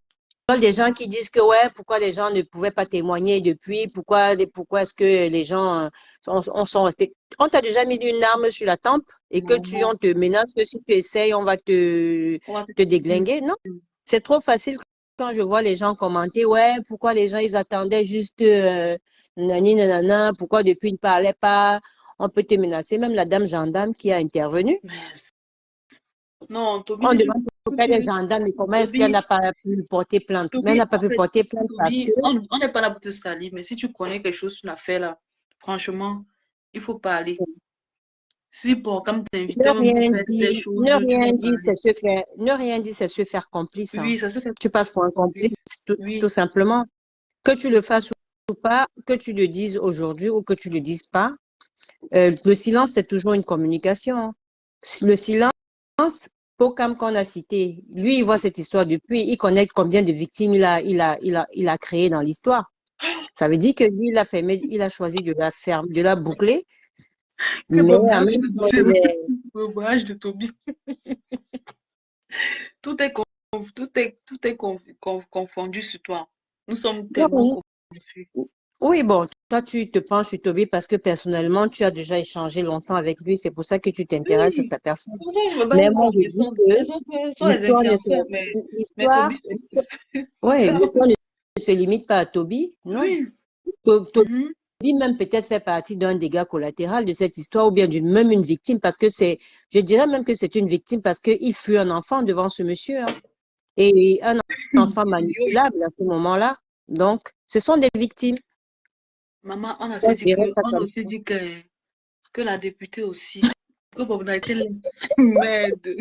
des gens qui disent que ouais, pourquoi les gens ne pouvaient pas témoigner depuis, pourquoi est-ce que les gens sont restés. On t'a déjà mis une arme sur la tempe et que Non, non. on te menace que si tu essayes, on va On va te te dire. déglinguer. Non, c'est trop facile quand je vois les gens commenter, ouais, pourquoi les gens ils attendaient juste nani nanana, pourquoi depuis ils ne parlaient pas, on peut te menacer. Même la dame gendarme qui a intervenu, Mais non, Toby, on si tu demande pourquoi les gendarmes, mais comment est-ce qu'elle Toby, n'a pas pu porter plainte? Mais elle Toby, n'a pas en pu fait, porter plainte parce que Toby, on n'est pas là pour te salir, mais si tu connais quelque chose sur l'affaire là, franchement, il faut parler. Si bon, comme t'es invité même pour faire des choses, ne tu rien dois dire, parler. c'est se faire, ne rien dire, c'est se faire complice, hein. Oui, ça se fait. Tu passes pour un complice, Oui, tout oui. simplement. Que tu le fasses ou pas, que tu le dises aujourd'hui ou que tu le dises pas, le silence, c'est toujours une communication, hein. Le silence, Pokam qu'on a cité, lui, il voit cette histoire depuis, il connaît combien de victimes il a créé dans l'histoire. Ça veut dire que lui, il a choisi de la faire, de la boucler, Que mais Bob en Dad même te temps, donne le voyage de Toby. Tout est, tout est confondu sur toi. Nous sommes tellement non, confus. oui, bon, toi, tu te penches sur Toby parce que personnellement, tu as déjà échangé longtemps avec lui. C'est pour ça que tu t'intéresses à Oui, sa personne. non, je me bats Mais moi, pas. je dis que Les autres sont les l'histoire ne influenceurs, se, mais l'histoire, Toby, ouais, c'est un peu. l'histoire ne se limite pas à Toby. Non. Oui. Toby Mhm. même peut-être fait partie d'un dégât collatéral de cette histoire ou bien même une victime parce que je dirais même que c'est une victime parce qu'il fut un enfant devant ce monsieur, hein, et un enfant manipulable à ce moment-là. Donc, ce sont des victimes. Maman, Moi, je dirais ça on a comme aussi ça. dit que la députée aussi, que Bob Dad était merde.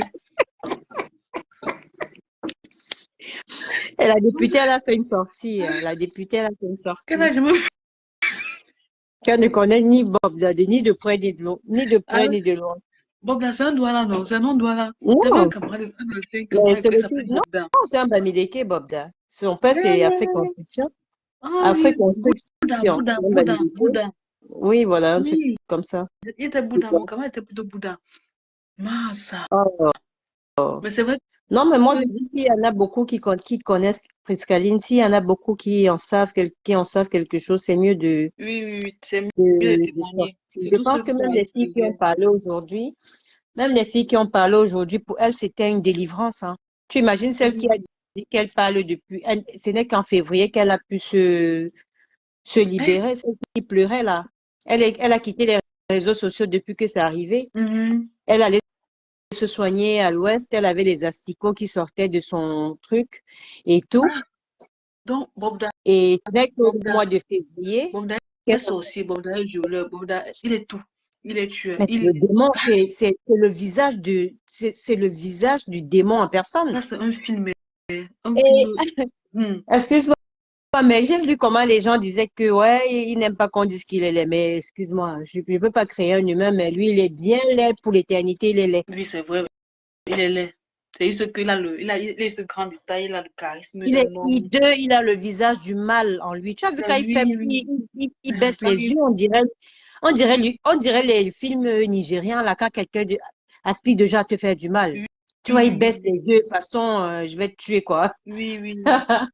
Et la députée, elle a fait une sortie, hein. La députée, elle a fait une Que là, sortie. je me. Elle ne connaît ni Bob Dadi, ni de près ni de loin, ni de Ah, près ni de loin. Bob Dad, c'est un doigt là, non? C'est un nom doigt là. J'avais Non, un mais camarade c'est qui le s'appelle fils. Non, Bob Dad. c'est un Bamileke, Bob Da. Son père, c'est Afrique Eh, Construction. ah Afrique oui, Construction, Bouddha, c'est un Bouddha, Bamileke. Bouddha. Oui, voilà, un truc Oui, comme ça. il était Bouddha, mon camarade était plutôt Bouddha. Massa. Oh. Mais c'est vrai Non, mais moi, que je dis s'il y en a beaucoup qui connaissent Priscaline, s'il y en a beaucoup qui en savent quelque chose, c'est mieux oui, oui, oui, c'est mieux de de témoigner. sortir. Je Surtout pense ceux que qui sont même à les filles qui ont l'extérieur. parlé aujourd'hui, même les filles qui ont parlé aujourd'hui, pour elles, c'était une délivrance, hein. Tu imagines celle qui Oui. a dit qu'elle parle depuis. Ce n'est qu'en février qu'elle a pu se libérer, celle qui pleurait là. Elle a quitté les réseaux sociaux depuis que c'est arrivé. Mhm. Elle allait se soigner à l'ouest. Elle avait des asticots qui sortaient de son truc et tout. Ah, donc, Et dès que le Bogdan, mois de février, Bogdan est qu'est-ce qu'on sorcier, Bogdan est violeur, Bogdan, il est tout. Il est tueur. mais c'est le démon, c'est le visage c'est le visage du démon en personne. Ça, c'est un film. Un Et film. Hmm. excuse-moi, mais j'ai vu comment les gens disaient que ouais, il n'aime pas qu'on dise qu'il est laid. Mais excuse-moi, je ne peux pas créer un humain, mais lui, il est bien laid pour l'éternité, il est laid. Oui, c'est vrai. Il est laid. C'est juste qu'il a il a ce grand détail, il a le charisme Il d'un est homme. hideux, il a le visage du mal en lui. Tu as vu C'est quand il fait, lui, oui. il baisse Quand les yeux, on dirait les films nigérians, là, quand aspire déjà à te faire du mal. oui, Tu vois, il baisse oui, les yeux, de façon, je vais te tuer, quoi. oui, oui, oui, Ah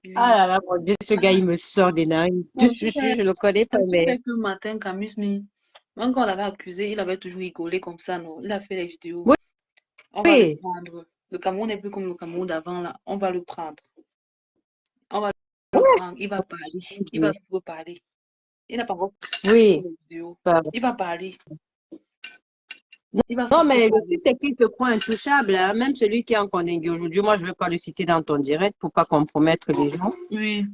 oui. là là, mon Dieu, ce gars, il me sort des narines. Bon, tu sais, Je le connais pas, tu mais sais que Martin Camus, même quand on l'avait accusé, il avait toujours rigolé comme ça, non? Il a fait les vidéos. oui, On va le oui. prendre. Le Cameroun n'est plus comme le Cameroun d'avant, là. On va le prendre. On va le prendre. Il va parler. Il va reparler. Il n'a pas encore Oui. les vidéos. Bah, Il va parler. Il va non, sortir mais le parler. truc, c'est qu'il te croit intouchable, hein. Même celui qui est en Kondingue aujourd'hui, moi, je ne veux pas le citer dans ton direct pour pas compromettre les gens. Oui.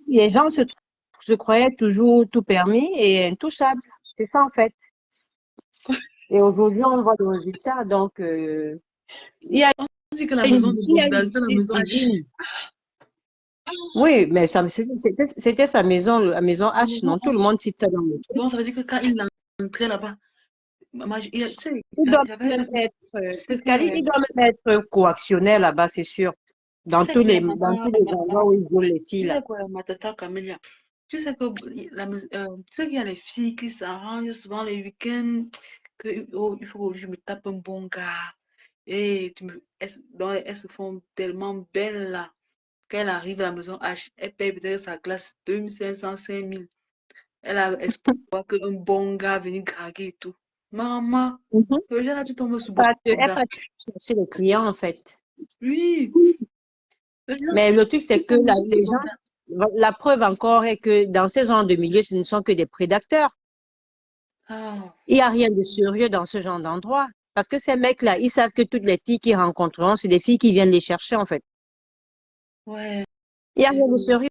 Les gens se croyaient toujours tout permis et intouchables. C'est ça, en fait. Et aujourd'hui, on voit le résultat. Donc, il y a On dit que la maison de il y a une Bogdal, c'est la justice maison H. divine. Oui, mais c'était sa maison, la maison La H, maison non? Tout le H. monde cite ça dans le truc. Donc, ça veut dire que quand il entrait là-bas, tu sais, Il doit j'avais même être, c'est Kali, que il doit même être coactionnaire là-bas, c'est sûr. tu sais que Dans tous les endroits où ils jouent les filles, tu là. sais quoi, ma tata Camélia, tu sais que tu sais qu'il y a les filles qui s'arrangent souvent les week-ends, que oh, il faut que je me tape un bon gars. Et donc, elles se font tellement belles là. Quand elle arrive à la maison H, elle paye peut-être sa glace 2500, 5000. Elle a espoir qu'un bon gars vienne draguer et tout. Maman, Mhm. le gars là, tu tombes sous Elle Bogda. va chercher les clients, en fait. Oui, le gars, Mais le truc, c'est tu que tombes sous les Bogda. gens, la preuve encore est que dans ces genres de milieux, ce ne sont que des prédateurs. Ah, Il n'y a rien de sérieux dans ce genre d'endroit. Parce que ces mecs-là, ils savent que toutes les filles qu'ils rencontreront, c'est des filles qui viennent les chercher, en fait. ouais, Il n'y a rien de sérieux.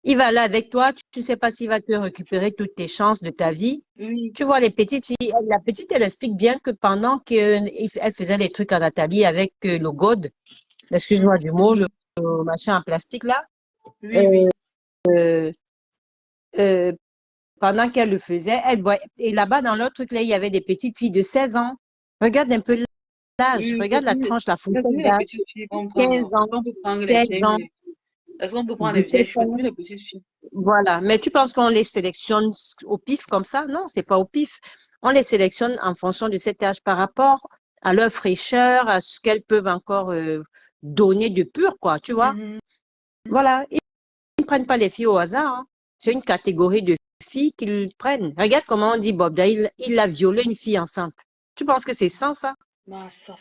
Il va là avec toi, tu ne sais pas s'il va te récupérer toutes tes chances de ta vie. oui, Tu vois, les petites filles, la petite, elle explique bien que pendant qu'elle faisait des trucs à Nathalie avec le God, excuse-moi du mot, mhm, le machin en plastique là, oui, euh, oui. euh, pendant qu'elle le faisait, elle voit, et là-bas dans l'autre truc là, il y avait des petites filles de 16 ans. Regarde un peu l'âge, Oui, regarde la tranche, la c'est fourchette plus les d'âge, petites filles qu'on prend. 15 Est-ce ans, qu'on peut prendre les 16 vieilles, ans, mais est-ce qu'on peut prendre les vieilles 17 cheveux, ans. plus les petites filles? Voilà. Mais tu penses qu'on les sélectionne au pif comme ça? Non, c'est pas au pif. On les sélectionne en fonction de cet âge par rapport à leur fraîcheur, à ce qu'elles peuvent encore donner de pur, quoi, tu vois? Mhm. Voilà. Ils ne prennent pas les filles au hasard, hein. C'est une catégorie de filles qu'ils prennent. Regarde comment on dit Bob Dale, il a violé une fille enceinte. Tu penses que c'est sans ça? Bah, ça,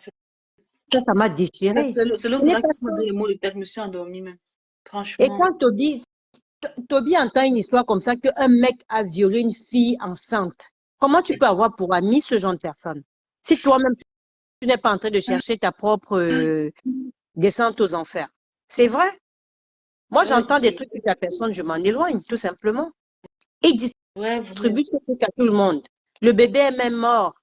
Ça m'a déchiré. c'est Ce l'autre n'est là qui pas m'a ça. donné les mots de tête, je me suis endormie même. Et Franchement. quand Toby entend une histoire comme ça, qu'un mec a violé une fille enceinte. Comment tu peux avoir pour ami ce genre de personne? Si toi-même, tu n'es pas en train de chercher ta propre descente aux enfers. C'est vrai. Moi, Ouais, j'entends des trucs de la personne, je m'en éloigne, tout simplement. Il ouais, distribue ce truc à tout le monde. Le bébé est même mort.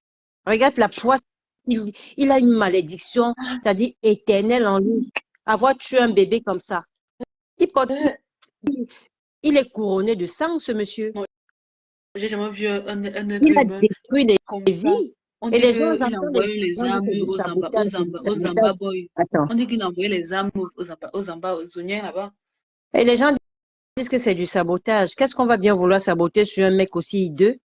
Regarde la poisse. Il a une malédiction, c'est-à-dire éternelle en lui. Avoir tué un bébé comme ça. Il porte, ouais. il est couronné de sang, ce monsieur. Non, j'ai jamais vu un être Il a humain détruit comme des ça. vies. On Et dit les gens, qu'il j'entends les envoyait les gens dire armes c'est du sabotage, c'est du Aux Zamba sabotage. Boys. Attends. On dit qu'il envoyait les armes aux Zamba, aux Zoniens là-bas. Et les gens disent que c'est du sabotage. Qu'est-ce qu'on va bien vouloir saboter sur un mec aussi hideux?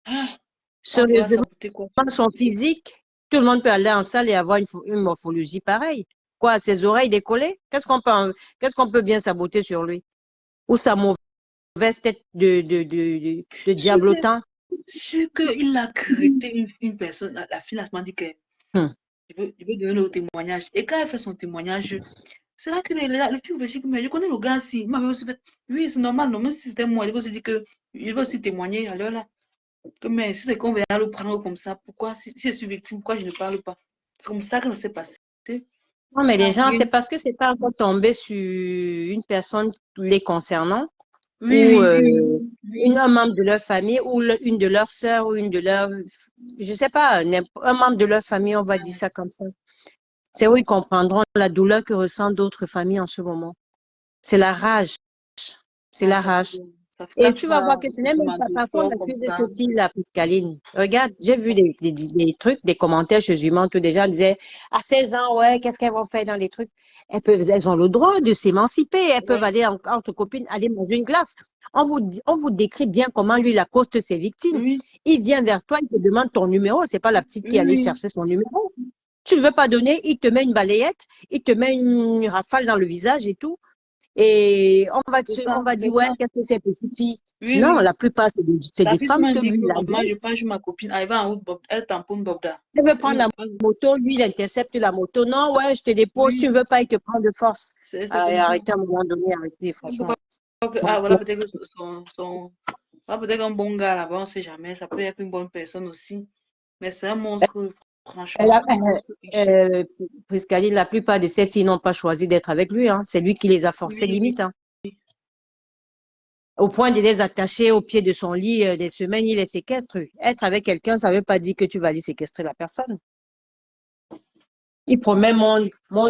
Ah, on va vouloir Sérieusement, saboter quoi? son physique, tout le monde peut aller en salle et avoir une morphologie pareille. Quoi, ses oreilles décollées? Qu'est-ce qu'on peut bien saboter sur lui? Ou sa mauvaise tête de diablotin? Sûr qu'il a créé une personne, la fille là, m'a dit que Hum. je veux donner le témoignage. Et quand elle fait son témoignage, c'est là que le film me dit que mais je connais le gars si. Il m'avait aussi fait. Oui, c'est normal, non, même si c'était moi, il va aussi dire que il va aussi témoigner à l'heure là. Que, mais si c'est qu'on va le prendre comme ça, pourquoi, si je suis victime, pourquoi je ne parle pas? C'est comme ça que ça s'est passé. Non, mais les gens, Rien. c'est parce que c'est pas encore tombé sur une personne les concernant Oui, ou oui, oui. un membre de leur famille ou une de leurs sœurs ou une de leurs, je sais pas, un membre de leur famille, on va dire ça comme ça. C'est où ils comprendront la douleur que ressentent d'autres familles en ce moment. C'est la rage. C'est Ah, la rage. ça fait Et quand tu vas voir que ce tu n'est même commences pas, parfois on fort comme accuse de ce ça. fil-là, Piscaline. Regarde, j'ai vu des trucs, des commentaires chez Jument, où des gens disaient, à 16 ans, ouais, qu'est-ce qu'elles vont faire dans les trucs? Elles ont le droit de s'émanciper, elles peuvent Ouais. aller entre copines, aller manger une glace. On vous décrit bien comment lui, il accoste ses victimes. Oui, Il vient vers toi, il te demande ton numéro, c'est pas la petite qui oui, allait oui. chercher son numéro. Tu ne veux pas donner, il te met une balayette, il te met une rafale dans le visage et tout. Et C'est ça, on va c'est dire, ouais, ça. qu'est-ce que c'est, petite fille? Oui, Non, oui. la plupart, c'est La des fille femmes m'a que dit lui, que il maman, je agresse. pas ma copine. Elle va en route, elle tamponne Bobda. Elle veut prendre la moto, lui, il intercepte la moto. Non, ouais, je te dépose, tu Oui, ne veux pas, il te prend de force. c'est Ah, comme ça. arrêtez à un moment donné, arrêtez, Pourquoi franchement. Ah, voilà, peut-être que voilà, peut-être un bon gars là-bas, on sait jamais. Ça peut être une bonne personne aussi. Mais c'est un monstre, Elle franchement, a- un monstre cliché. euh, Priscaline, la plupart de ses filles n'ont pas choisi d'être avec lui, hein. C'est lui qui les a forcées Oui, oui. limite, hein. Au point de les attacher au pied de son lit des semaines, il les séquestre. Être avec quelqu'un, ça ne veut pas dire que tu vas aller séquestrer la personne. Il promet mon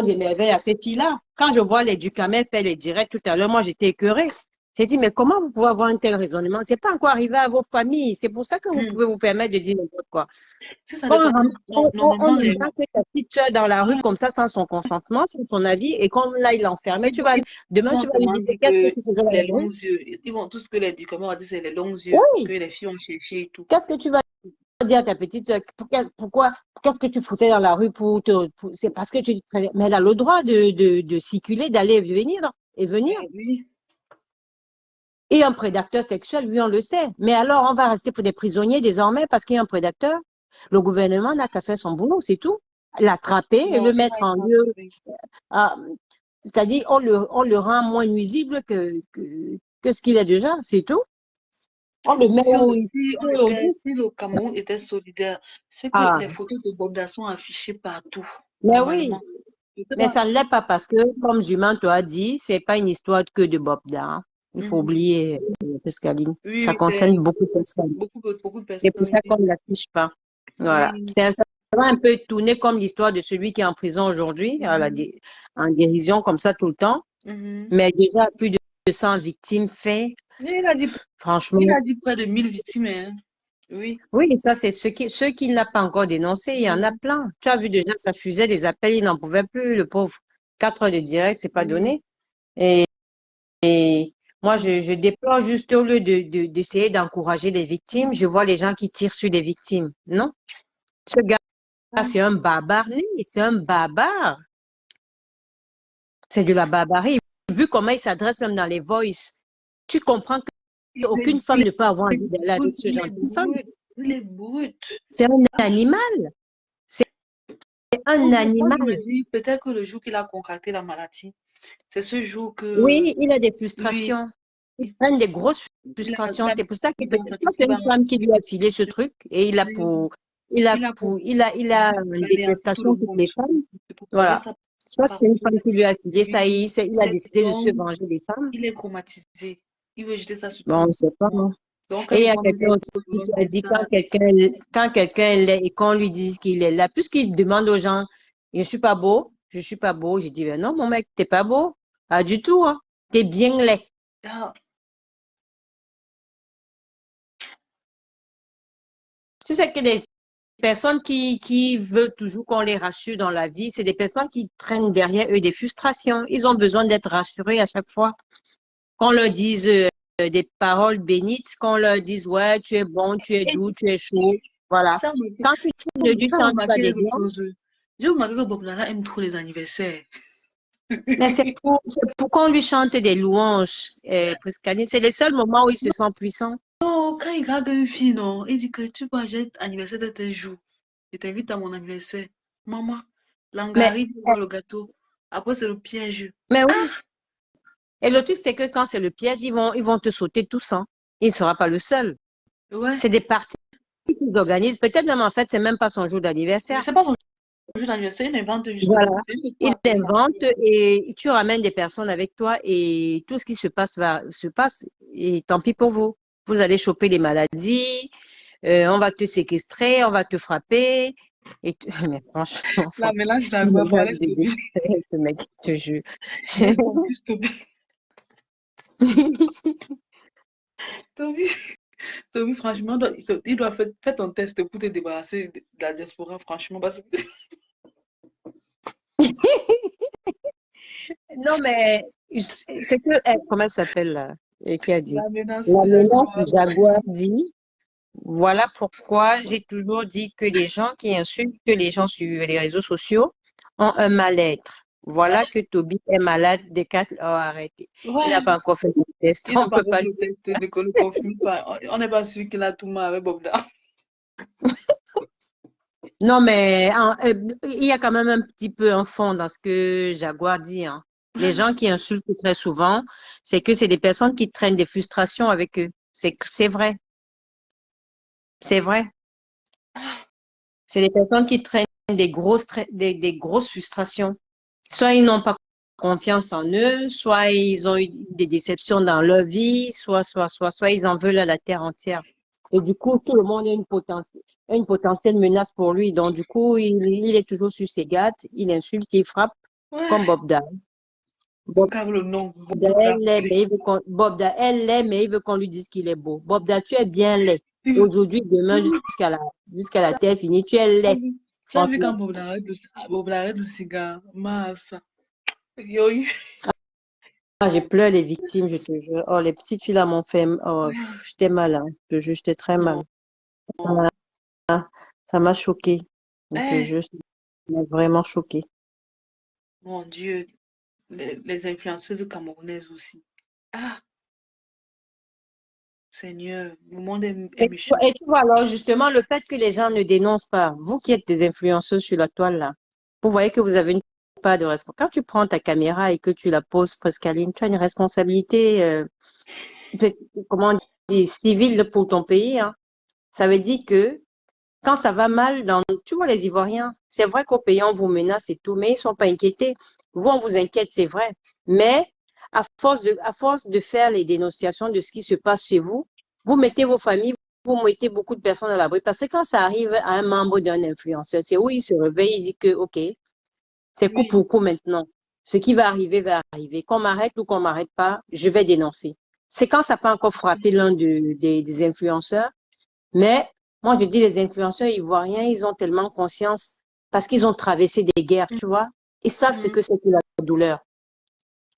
émerveil à cette fille-là. Quand je vois les Ducamel faire les directs tout à l'heure, moi j'étais écœurée. J'ai dit, mais comment vous pouvez avoir un tel raisonnement? C'est pas encore arrivé à vos familles. C'est pour ça que vous Hmm. pouvez vous permettre de dire n'importe quoi. Si ça On, dépend. on Normalement, les. embarque ta petite soeur dans la rue comme ça sans son consentement, sans son avis, et comme là il l'enfermait, demain Ils tu vont vas lui tellement dire, dire qu'est-ce que que tu faisais dans les la rue? longs yeux, ils vont tout ce que les dit, comment on dit, c'est les longs yeux que Oui, les filles ont cherché et tout. qu'est-ce que tu vas dire à ta petite soeur? Pourquoi, qu'est-ce que tu foutais dans la rue c'est parce que mais elle a le droit de circuler, d'aller et venir. Oui. Et un prédateur sexuel, oui, on le sait. Mais alors, on va rester pour des prisonniers désormais parce qu'il y a un prédateur. Le gouvernement n'a qu'à faire son boulot, c'est tout. L'attraper et Non, le il va mettre en être lieu. attrapé. à- C'est-à-dire, on le rend moins nuisible que ce qu'il est déjà, c'est tout. On le met où il faut aujourd'hui. Si le Cameroun était solidaire, c'est que Ah, les photos de Bogda sont affichées partout, mais oui, normalement. Je sais mais pas. ça ne l'est pas parce que, comme Juman t'a dit, c'est pas une histoire que de Bob Hein. Il faut Mhm. oublier, Pascaline. Oui, Ça oui, c'est concerne beaucoup de personnes. beaucoup de C'est pour personnes. ça Oui, qu'on ne l'affiche pas. Voilà. oui. Ça va un peu tourner comme l'histoire de celui qui est en prison aujourd'hui, Mhm. en guérison comme ça tout le temps. Mhm. Mais déjà, plus de 100 victimes fait. Et il Franchement, a dit près de 1000 victimes, hein. Oui. oui, ça, c'est ceux qui n'a pas encore dénoncé. Il y en a Mhm. plein. Tu as vu déjà, ça fusait des appels, il n'en pouvait plus, le pauvre. 4 heures de direct, c'est pas Oui. donné. Et, et moi, je déplore juste au lieu d'essayer d'encourager les victimes, je vois les gens qui tirent sur les victimes. Non? Ce gars c'est un barbare. Oui, c'est un barbare. C'est de la barbarie. Vu comment il s'adresse même dans les voices, tu comprends Il est, qu'aucune femme il ne peut avoir envie est d'aller avec brut, ce il genre est de personne. brut, il est brut. C'est un animal. C'est un Moi, je me animal. dis, peut-être que le jour qu'il a contracté la maladie, c'est ce jour que, Oui, il a des oui, frustrations. Il prend des grosses frustrations. il a C'est pour ça que mis dans sa je tête pense que qu'il c'est va, une femme qui lui a filé ce truc et il a pour il a une anéantir tout le détestation pour monde. les femmes. C'est pour prouver Voilà. ça Je pense que c'est une partout. femme qui lui a filé ça Oui, il a décidé de se donc, venger des femmes. il est traumatisé. Il veut jeter ça sur tout Bon, le on ne sait pas, monde. hein. Donc, quand Et il il y a voit même quelqu'un les aussi autres, qui on a dit dit ça. quand quelqu'un est laid et qu'on lui dise qu'il est là, puisqu'il demande aux gens, je suis pas beau, je suis pas beau, j'ai dit, ben non, mon mec, t'es pas beau. Pas du tout, hein. T'es bien laid. Ah, Tu sais que les personnes qui veulent toujours qu'on les rassure dans la vie, c'est des personnes qui traînent derrière eux des frustrations. Ils ont besoin d'être rassurés à chaque fois. Qu'on leur dise des paroles bénites, qu'on leur dise, ouais, tu es bon, tu es et doux, tu es chaud. Voilà. ça me fait, Quand tu ne lui ça m'a chantes pas marqué des quelque louanges, chose. J'ai remarqué que Bob Nana aime trop les anniversaires. mais c'est pour qu'on lui chante des louanges, Priscaline. C'est le seul moment où il se sent puissant. Non, quand il drague une fille, non, il dit que tu vois, j'ai anniversaire de tel jour. Je t'invite à mon anniversaire. Maman, Mais, l'angari, tu vois le gâteau. Après, c'est le piège. mais Ah, oui. Et le truc, c'est que quand c'est le piège, ils vont te sauter tous, hein. Il ne sera pas le seul. ouais. C'est des parties qu'ils organisent. Peut-être même, en fait, c'est même pas son jour d'anniversaire. C'est pas son jour d'anniversaire, il invente Voilà. justement. C'est pour Il appeler la invente fille. et tu ramènes des personnes avec toi et tout ce qui se passe et tant pis pour vous. Vous allez choper des maladies, on va te séquestrer, on va te frapper. Mais franchement, La mélange il me Jaguar, va voilà, laisse de Toby. ce mec, je te jure. Laisse Toby. Toby, Toby, franchement, il doit faire ton test pour te débarrasser de la diaspora, franchement, parce que Non, mais c'est que, comment elle s'appelle là? Et qui a dit? la menace La menace Jaguar, Jaguar dit. Voilà pourquoi j'ai toujours dit que les gens qui insultent les gens sur les réseaux sociaux ont un mal-être. Voilà que Toby est malade des 4 heures arrêté. Il n'a ouais, pas encore fait le test. il On n'a ne pas peut fait pas lui le test de que le confirme pas. On n'est pas sûr qu'il a tout mal avec Bogdan. Non, mais il y a quand même un petit peu un fond dans ce que Jaguar dit, hein. Les gens qui insultent très souvent, c'est que c'est des personnes qui traînent des frustrations avec eux. C'est vrai, c'est vrai. C'est des personnes qui traînent des grosses frustrations. Soit ils n'ont pas confiance en eux, soit ils ont eu des déceptions dans leur vie, soit ils en veulent à la terre entière. Et du coup, tout le monde a une potentielle menace pour lui. Donc, du coup, il est toujours sur ses gardes, il insulte, il frappe, comme Ouais. Bob Dale. Bob Car le nom, Dale, Bobda. elle l'est, mais il veut qu'on lui dise qu'il est beau. Bob Dale, tu es bien laid. Aujourd'hui, demain, jusqu'à la terre finie, tu es laid. Tu as vu quand Bobda arrête le cigare, massa. Yo, yo. Ah, j'ai pleuré les victimes, je te jure. Oh, les petites filles là m'ont fait. Oh, j'étais mal, hein. Je te jure, j'étais très mal. Non. Ça m'a choquée. Je te Eh, jure, ça m'a vraiment choquée. mon Dieu, les influenceuses camerounaises aussi. Ah, Seigneur, le monde est méchant. Et tu vois, alors, justement, le fait que les gens ne dénoncent pas, vous qui êtes des influenceuses sur la toile là, vous voyez que vous avez une part de responsabilité. Quand tu prends ta caméra et que tu la poses presque à ligne, tu as une responsabilité, peut- comment dire, civile pour ton pays, hein. Ça veut dire que quand ça va mal, tu vois, les Ivoiriens, c'est vrai qu'au pays, on vous menace et tout, mais ils ne sont pas inquiétés. Vous, on vous inquiète, c'est vrai. Mais à force de faire les dénonciations de ce qui se passe chez vous, vous mettez vos familles, vous mettez beaucoup de personnes à l'abri. Parce que quand ça arrive à un membre d'un influenceur, c'est où il se réveille, il dit que, OK, c'est coup Oui, pour coup maintenant. Ce qui va arriver va arriver. Qu'on m'arrête ou qu'on m'arrête pas, je vais dénoncer. C'est quand ça peut encore frapper l'un des influenceurs, mais moi, je dis les influenceurs ivoiriens, ils ont tellement conscience parce qu'ils ont traversé des guerres, tu vois. Ils savent ce mhm. que c'est que la douleur.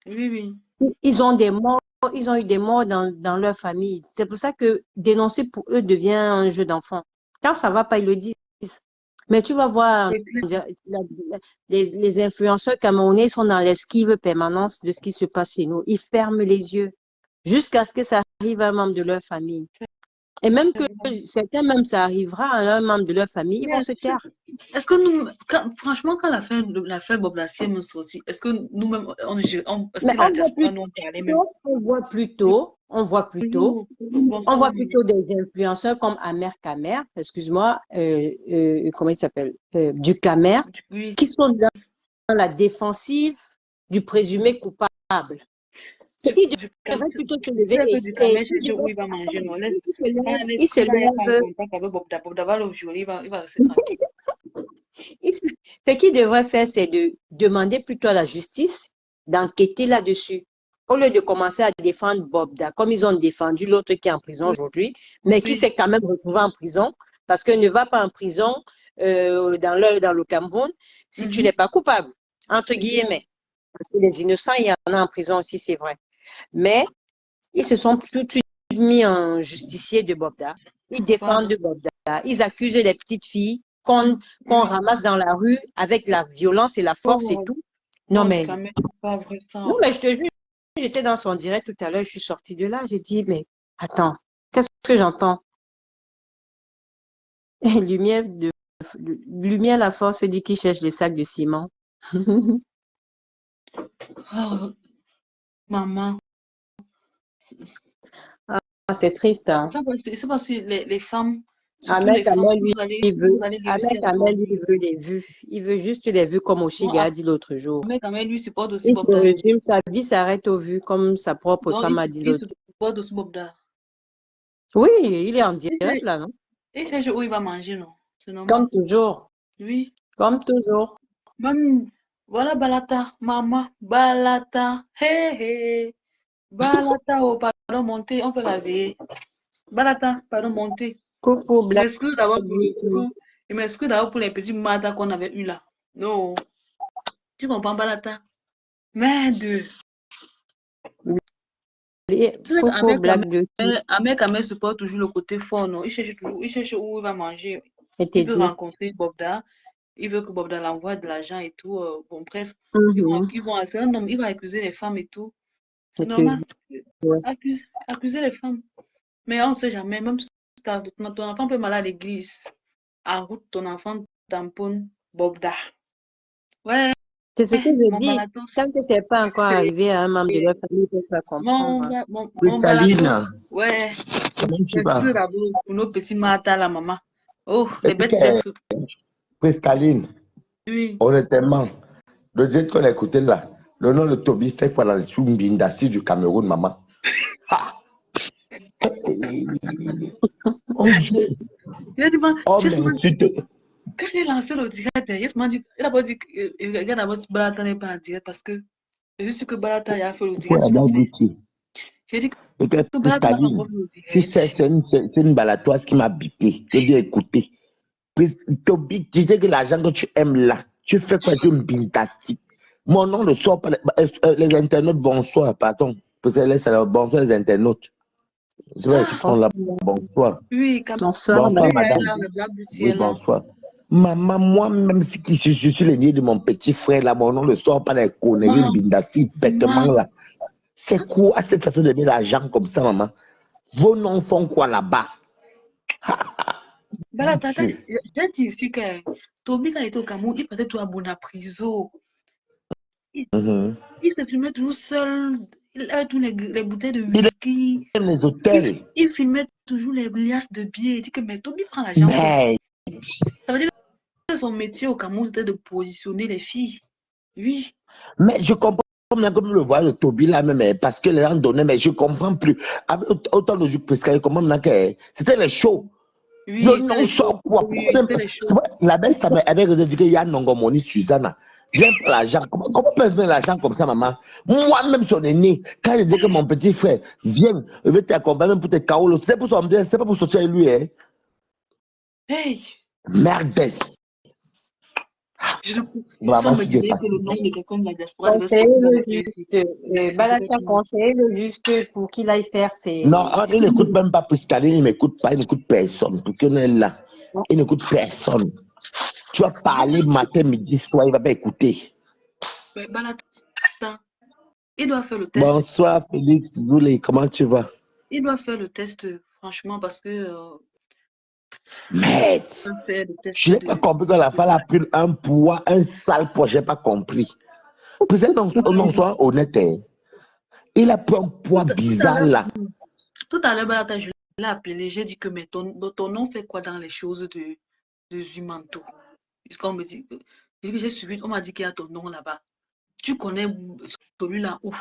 Oui, oui. Ils ont des morts, ils ont eu des morts dans leur famille. C'est pour ça que dénoncer pour eux devient un jeu d'enfant. Quand ça va pas, ils le disent. Mais tu vas voir, Et puis, les influenceurs camerounais sont dans l'esquive permanence de ce qui se passe chez nous. Ils ferment les yeux jusqu'à ce que ça arrive à un membre de leur famille. Et même c'est que vrai. certains, même ça arrivera à un membre de leur famille, ils vont Bien se sûr. taire. Est-ce que nous, franchement, quand l'affaire Bob Lassier me sortit, est-ce que nous-mêmes, est-ce Mais que la diaspora nous en parlait même? Toujours. Bon On voit sang. plutôt des influenceurs comme Amer Kamer, excuse-moi, comment il s'appelle, du Kamer, Oui. qui sont dans la défensive du présumé coupable. C'est Du, qu'ils du, devraient plutôt se tu lever sais que du Cameroun, c'est ils le jour où devraient, il va manger, non? ils se Il va être en lèvent, contact avec Bob Da, va le violer, il va rester tranquille. ce qu'ils devraient faire, c'est de demander plutôt à la justice d'enquêter là-dessus. Au lieu de commencer à défendre Bobda, comme ils ont défendu l'autre qui est en prison Oui, aujourd'hui, mais qui oui. s'est quand même retrouvé en prison, parce que ne va pas en prison dans le Cameroun si tu Mhm. n'es pas coupable, entre Exact. guillemets. Parce que les innocents, il y en a en prison aussi, c'est vrai. Mais ils se sont tout de suite mis en justicier de Bobda. Ils défendent Voilà. Bobda. Ils accusent les petites filles qu'on Oui. ramasse dans la rue avec la violence et la force et Oh, tout. Non, non, du mais, Cameroun, pas vrai non, ça. mais je te jure, j'étais dans son direct tout à l'heure, je suis sortie de là, j'ai dit, mais attends, qu'est-ce que j'entends? Lumière, lumière, la force dit qu'il cherche les sacs de ciment. Oh, maman. Ah, c'est triste, hein. C'est parce que les femmes, surtout Ahmed les femmes, Kamel, lui, si vous allez Ahmed réussir Kamel, lui, aujourd'hui. il veut les vues. Il veut juste les vues comme Bon, Oshiga a dit l'autre jour. Ahmed, lui supporte aussi Il se Bob Da. résume, sa vie s'arrête aux vues, comme sa propre Donc, femme a dit il l'autre. supporte aussi Bob Da. Oui, il est en Il direct cherche, là, non? il cherche où il va manger, non? C'est normal. Comme toujours, Oui. comme toujours. Même, voilà Balata, maman, Balata, hé hé, Balata, oh, pardon, montez, on peut la veiller. Balata, pardon, montez. Coucou, Je Black m'excuse d'abord Beauty. je m'excuse d'abord pour les petits matas qu'on avait eu là. Non, tu comprends Balata? Merde. Tu sais Coucou, Black Beauty. qu'Ahmed Ahmed supporte toujours le côté fort, non? Il cherche où il va manger. Et Il t'es veut dit. rencontrer Bobda. Il veut que Bobda l'envoie de l'argent et tout. Bon, bref, Mhm. c'est un homme, il va accuser les femmes et tout. C'est Je te normal. jure. Accuser les femmes. Mais on ne sait jamais, même si ton enfant peut mal à l'église, en route, ton enfant tamponne Bobda. Ouais, C'est ce que je Mon dis. balaton, Tant que c'est pas encore c'est- arrivé à un membre de leur famille, ils peuvent pas comprendre. Hein. mon balaton, Cristalline, ouais, comment tu c'est tout vas? d'abord pour nos petits matas, la maman. Oh, les Écoute, bêtes d'être. Cristalline, Oui. honnêtement, le jet qu'on a écouté là, le nom de Toby fait quoi dans les Sumbindassi du Cameroun, maman? Ah! Mon Dieu! Il a dit, Oh, j'ai mais souvent dit, insulte. quand j'ai lancé le direct, il a souvent dit, il a d'abord dit, regarde d'abord si Balata n'est pas en direct parce que c'est juste que Balata a fait le Pourquoi direct sur elle le a fait. goûté? J'ai dit Et que que Balata n'a pas Cristalline, encore fait le tu sais, direct. c'est une balatoise qui m'a bipé. Je dis, écoutez, Toby, tu dis que l'argent que tu aimes là, tu fais quoi? Tu es fantastique. Mon nom ne sort pas. Les internautes, bonsoir, pardon. Parce que là, c'est le bonsoir, les internautes. C'est vrai qu'ils sont là. Bonsoir. Bonsoir. Oui, Bonsoir, Bonsoir, oui, madame. madame. là, le Black Beauty Oui, est là. bonsoir. Maman, moi-même, si je suis l'aîné de mon petit frère là, mon nom ne sort pas des conneries, Maman, bindassi, bêtement maman, là. C'est quoi cette façon d'aimer l'argent comme ça, maman? Vos noms font quoi là-bas? Mon Balata, Dieu. j'ai dit ici que Toby, quand il était au Cameroun, il partait tout à Bonapriso. Il, Mhm. il se filmait toujours seul. Il avait tous les bouteilles de Il whisky. aime les hôtels. Il filmait toujours les liasses de billets. Il dit que, mais Toby prend l'argent où? Mais, Ça veut dire que son métier au Cameroun, c'était de positionner les filles. Oui, mais je comprends bien comme le voit le Toby là même, parce que les gens donnaient, mais je comprends plus. Avec autant de jours presque, comment maintenant que c'était les shows. Le oui, c'était nom les shows. sort quoi? Oui, Pourquoi même, c'était les c'est shows. vrai, la baisse, ça avait dit qu'il y a Nongomoni, Susanna. Viens pour l'argent. Comment peut faire l'argent comme ça, maman? Moi-même, son aîné, quand je dis que mon petit frère, viens, je vais t'accompagner même pour tes caolos, c'était pour son bien, c'était pas pour sortir lui, hein. Hey, Merdes. je, sans Vraiment, je me suis dire que dépassé. le nom de quelqu'un de la diaspora devait sortir dans Conseillez-le les pays. juste. Peut-être Balaka, non. conseillez-le juste pour qu'il aille faire Non, ses... il n'écoute même pas Priscaline, il m'écoute pas, il n'écoute personne. Parce qu'on est là. Il n'écoute personne. Tu vas parler matin, midi, soir, il va pas écouter. Mais Balata, il doit faire le test. Bonsoir, Félix Zoulé, comment tu vas? Il doit faire le test, franchement, parce que Merde. on fait le test Je n'ai pas compris que la femme a pris un poids, un sale poids, je n'ai pas compris. Peut-être non, soit honnête, hein. Il a pris un poids tout à bizarre l'heure, là. tout à l'heure, Balata, je l'ai appelé. J'ai dit que mais ton nom fait quoi dans les choses de Zumanto? Puisqu'on me dit que j'ai suivi, on m'a dit qu'il y a ton nom là-bas. Tu connais celui-là où?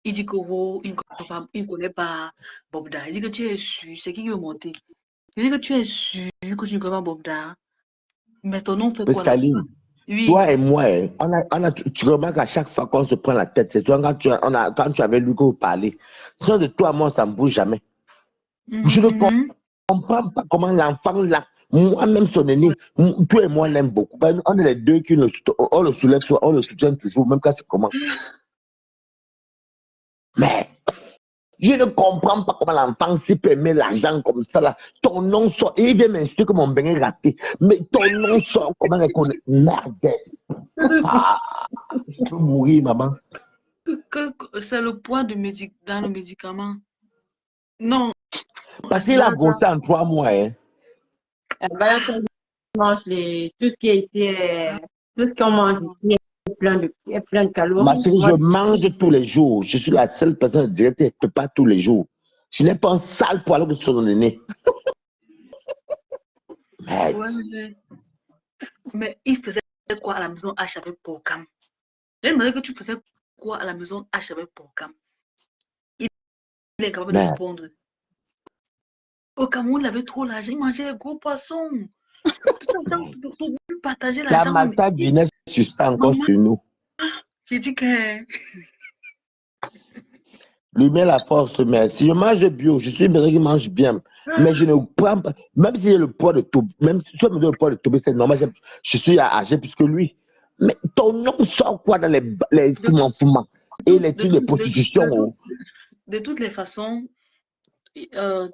Il dit que oh, il ne connaît pas Bobda. Il dit que tu es sûr. C'est qui veut monter? Il dit que tu es sûr que tu ne connais pas Bobda. Mais ton nom fait quoi là-bas? Pascaline, Oui. toi et moi, hein, tu remarques à chaque fois qu'on se prend la tête, c'est toi quand tu avais lui que vous parlez. Sinon de toi, moi, ça ne bouge jamais. Je ne Mhm. comprends pas comment l'enfant là, moi-même son Ouais. aîné, toi et moi, on l'aime beaucoup. Ben, on est les deux qui on le soulève, on le soutient toujours, même quand c'est comment. Mais je ne comprends pas comment l'enfant s'y peut aimer l'argent comme ça là. Ton nom sort, et il vient m'insulter que mon bain est raté. Mais ton nom sort, comment reconnaître? Merde. Ah, je peux mourir, maman. C'est le poids dans le médicament. Non, Parce qu'il a Balata. grossi en 3 mois, hein. Balaka mange tout ce qui est ici, tout ce qu'on mange Ah, ici est plein de Ma calories. chérie, je Moi, mange tous les jours. Je suis la seule personne directe qui ne peut pas tous les jours. Je n'ai pas un sale poil que sur le nez. Merde. ouais, mais il faisait quoi à la maison H avec Porcam? J'ai demandé que tu faisais quoi à la maison H avec Porcam? Il est capable de Merde. répondre. Au Cameroun, il avait trop l'argent, il mangeait les gros poissons. Tout le temps, pour partager La l'argent. Malta Guinness suspend encore Maman, sur nous. j'ai dit que. Lui met la force, mais si je mange bio, je suis une personne qui mange bien. Mais je ne prends pas, même si j'ai le poids de tout, même si tu me donnes le poids de tout, c'est normal, je suis âgé plus que lui. Mais ton nom sort quoi dans les De, fumants et tout- les de, trucs de tout- de, prostitution, de, oh. tout- de toutes les façons,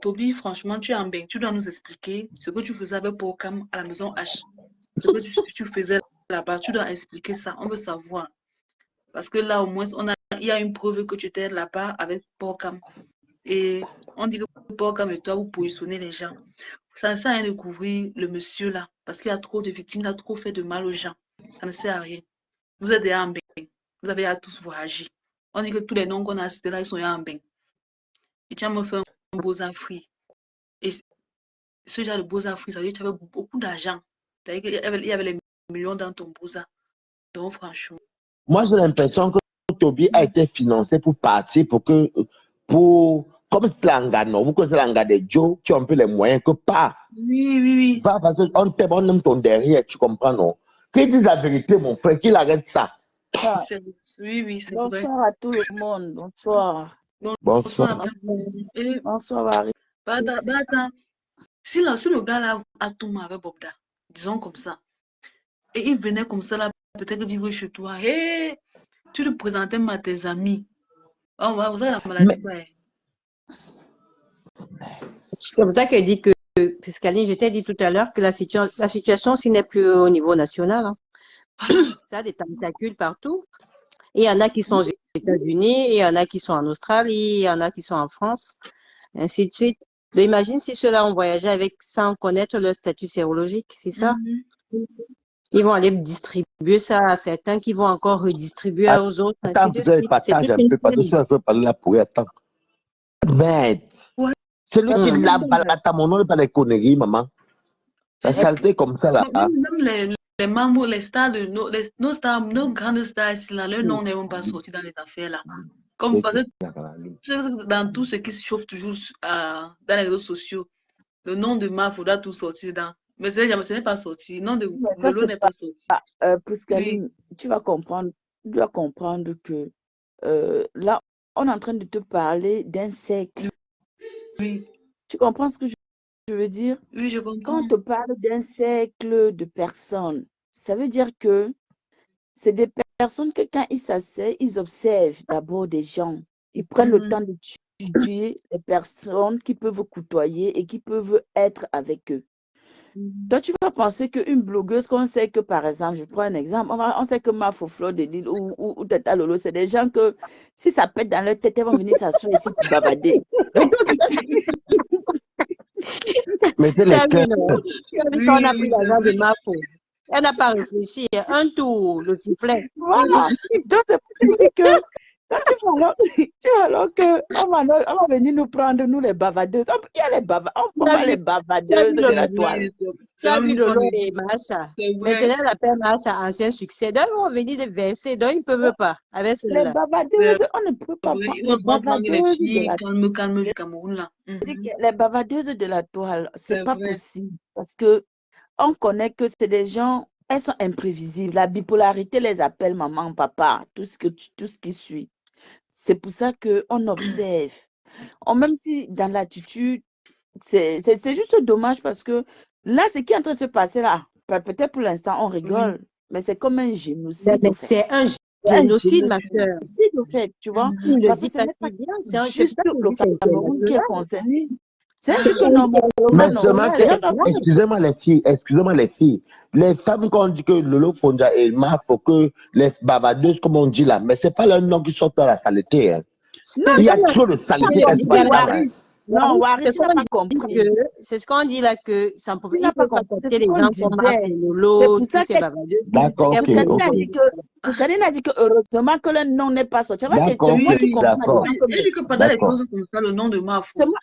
Toby, franchement, tu es en bain. Tu dois nous expliquer ce que tu faisais avec Porcam à la maison H. Ce que tu faisais là-bas. Tu dois expliquer ça. On veut savoir. Parce que là, au moins, il y a une preuve que tu étais là-bas avec Porcam. Et on dit que Porcam et toi, vous positionnez les gens. Ça ne sert à rien de couvrir le monsieur là. Parce qu'il y a trop de victimes, il a trop fait de mal aux gens. Ça ne sert à rien. Vous êtes déjà en bain. Vous avez à tous voyagé. On dit que tous les noms qu'on a cités là, ils sont déjà en bain. Et tu as me fait un beau Afrique. Et ce genre de beaux Afrique, ça veut dire que tu avais beaucoup d'argent. Il y avait les millions dans ton Boza. Donc, franchement. Moi, j'ai l'impression que Toby a été financé pour partir, comme c'est l'Angano, vous connaissez l'Anga de Joe, qui ont un peu les moyens que pas. Oui. Pas parce qu'on t'aime, on aime ton derrière, tu comprends, non? Qu'il dise la vérité, mon frère, qu'il arrête ça. Ah, Oui, c'est vrai. bonsoir à tout le monde. Bonsoir. Bonsoir. Bonsoir, Marie. Attends. Si le gars là a tout avec Bobda, disons comme ça, et il venait comme ça là, peut-être vivre chez toi, et tu le présentais à tes amis. Oh, ouais, vous avez la maladie. C'est pour ça qu'elle dit que, Piscaline, je t'ai dit tout à l'heure que la situation, s'il n'est plus au niveau national, hein. Ça a des tentacules partout. Et il y en a qui sont aux États-Unis, et il y en a qui sont en Australie, il y en a qui sont en France, et ainsi de suite. Donc, imagine si ceux-là ont voyagé avec sans connaître leur statut sérologique, c'est ça? Ils vont aller distribuer ça à certains qui vont encore redistribuer aux autres. Attends, vous avez partagé un peu, parce que ça, je peux parler là pour attendre. Merde. Ouais. Celui qui l'a balatté à mon nom, n'est pas les conneries, maman. La saleté comme ça, là. Même les membres, les stars, nos stars, nos grandes stars ici, là, leur nom n'est même pas sorti dans les affaires, là. Comme parce que dans tout ce qui se chauffe toujours dans les réseaux sociaux, le nom de Maf doit tout sortir dedans. Mais ce n'est pas sorti. Le nom de Lolo n'est pas sorti. Piscaline, tu vas comprendre que là, on est en train de te parler d'un cercle. Oui. Tu comprends ce que je veux dire? Oui, je comprends. Quand on te parle d'un cercle de personnes, ça veut dire que c'est des personnes que quand ils s'asseyent, ils observent d'abord des gens. Ils prennent le temps d'étudier les personnes qui peuvent côtoyer et qui peuvent être avec eux. Toi, tu vas penser qu'une blogueuse qu'on sait que, par exemple, je prends un exemple, on sait que ma Foflo de Lille ou Tata Lolo, c'est des gens que si ça pète dans leur tête, ils vont venir s'asseoir ici pour bavarder. Mais c'est les cœurs. On a pris l'argent de Mafo. Elle n'a pas réfléchi. Un tour, le sifflet. Voilà. Donc, c'est pour te dire que quand tu vas alors que on va venir nous prendre, nous les bavardeuses. Il y a les bavardeuses de la toile. Tu as vu Lolo et Macha. Maintenant, elle appelle Macha ancien succès. Donc, ils vont venir de verser. Donc, ils ne peuvent pas. Avec les bavardeuses, on ne peut pas prendre les bavardeuses de la toile. Calme du Cameroun, là. Les bavardeuses de la toile, c'est pas possible. Parce que on connaît que c'est des gens, elles sont imprévisibles. La bipolarité les appelle maman, papa, tout ce qui suit. C'est pour ça qu'on observe. Même si dans l'attitude, c'est juste dommage parce que là, ce qui est en train de se passer là, peut-être pour l'instant, on rigole, mais c'est comme un génocide. Mais c'est un génocide, ma soeur. C'est au fait, tu vois. Parce que ce n'est pas bien. C'est juste le Cameroun qui est concerné. C'est un truc normal. Excusez-moi les filles. Les femmes, quand on dit que Lolo Fonja et Maf, faut que les bavardeuses, comme on dit là, mais c'est pas leur nom qui sort dans la saleté. Hein. Non, il y a trop de saleté. Non, Waris, tu n'as pas compris. C'est ce qu'on dit là, que ça ne peut pas contacter les gens comme Maf, Lolo, tous ces bavardeuses. D'accord, ok. Christaline a dit que heureusement que le nom n'est pas sorti. D'accord, c'est moi qui confirme. Elle dit que pendant les choses comme ça, le nom de Maf. C'est moi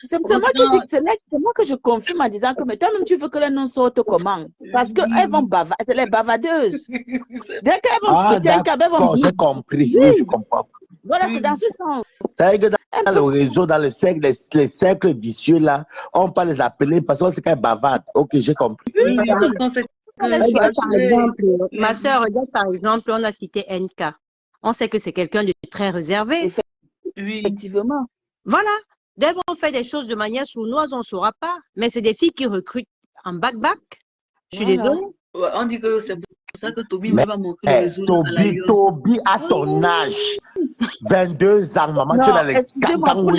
qui dis, c'est moi que je confirme en disant que mais toi-même tu veux que le nom sorte comment? Parce qu'elles vont bavarder, c'est les bavardeuses. Dès qu'elles vont péter un câble, elles vont. J'ai compris, oui, je comprends. Voilà, c'est dans ce sens. C'est que dans le réseau, dans le cercle, les cercles vicieux là, on peut les appeler parce que c'est qu'elles bavardent. Ok, j'ai compris. Par exemple, ma soeur, regarde par exemple, on a cité NK. On sait que c'est quelqu'un de très réservé. Effectivement. Voilà. Elles vont faire des choses de manière sournoise, on ne saura pas. Mais c'est des filles qui recrutent en back-back. Je suis désolée. On dit que c'est pour ça que Toby ne va pas montrer le réseau. Toby, à ton âge, 22 ans, maman, tu as les excusez-moi, pour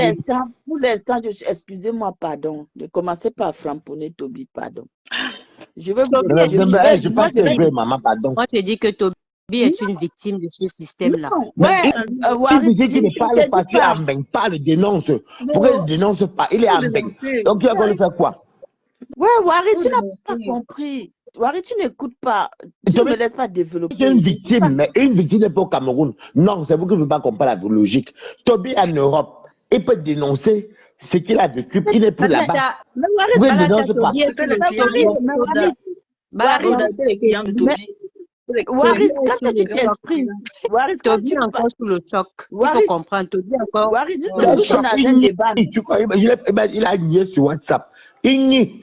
l'instant, excusez-moi, pardon. Ne commencez pas à framponner Toby, pardon. Je vais vous dire. Je pense que je veux, maman, pardon. Moi, je dis que Toby est une victime de ce système-là. Il dit qu'il ne parle pas, tu es en bain, pas le dénonce. Pourquoi il ne dénonce pas? Il est en bain. Donc, tu vas le faire quoi? Ouais, Waris, tu n'as pas compris. Waris, tu n'écoutes pas. Tu ne Toby, me laisses pas développer. c'est une Je dis pas- victime, mais une victime n'est pas au Cameroun. Non, c'est vous qui ne voulez pas comprendre la logique. Toby en Europe, il peut dénoncer ce qu'il a vécu, il n'est plus là-bas. Mais Waris, Pourquoi il ne Balata, dénonce pas? Toby, C'est le mais client Waris, de mais Soda. Balata, Waris, c'est le Client de client. Toby. Waris, Toby est quand sous tu le choc. t'exprimes, Waris, quand Toby tu est encore parles, sous le choc. Il faut Waris, comprendre. Toby est encore. Waris, nous Le sommes choc, dans il un nie. débat. Tu crois, il a nié sur WhatsApp. Il nie.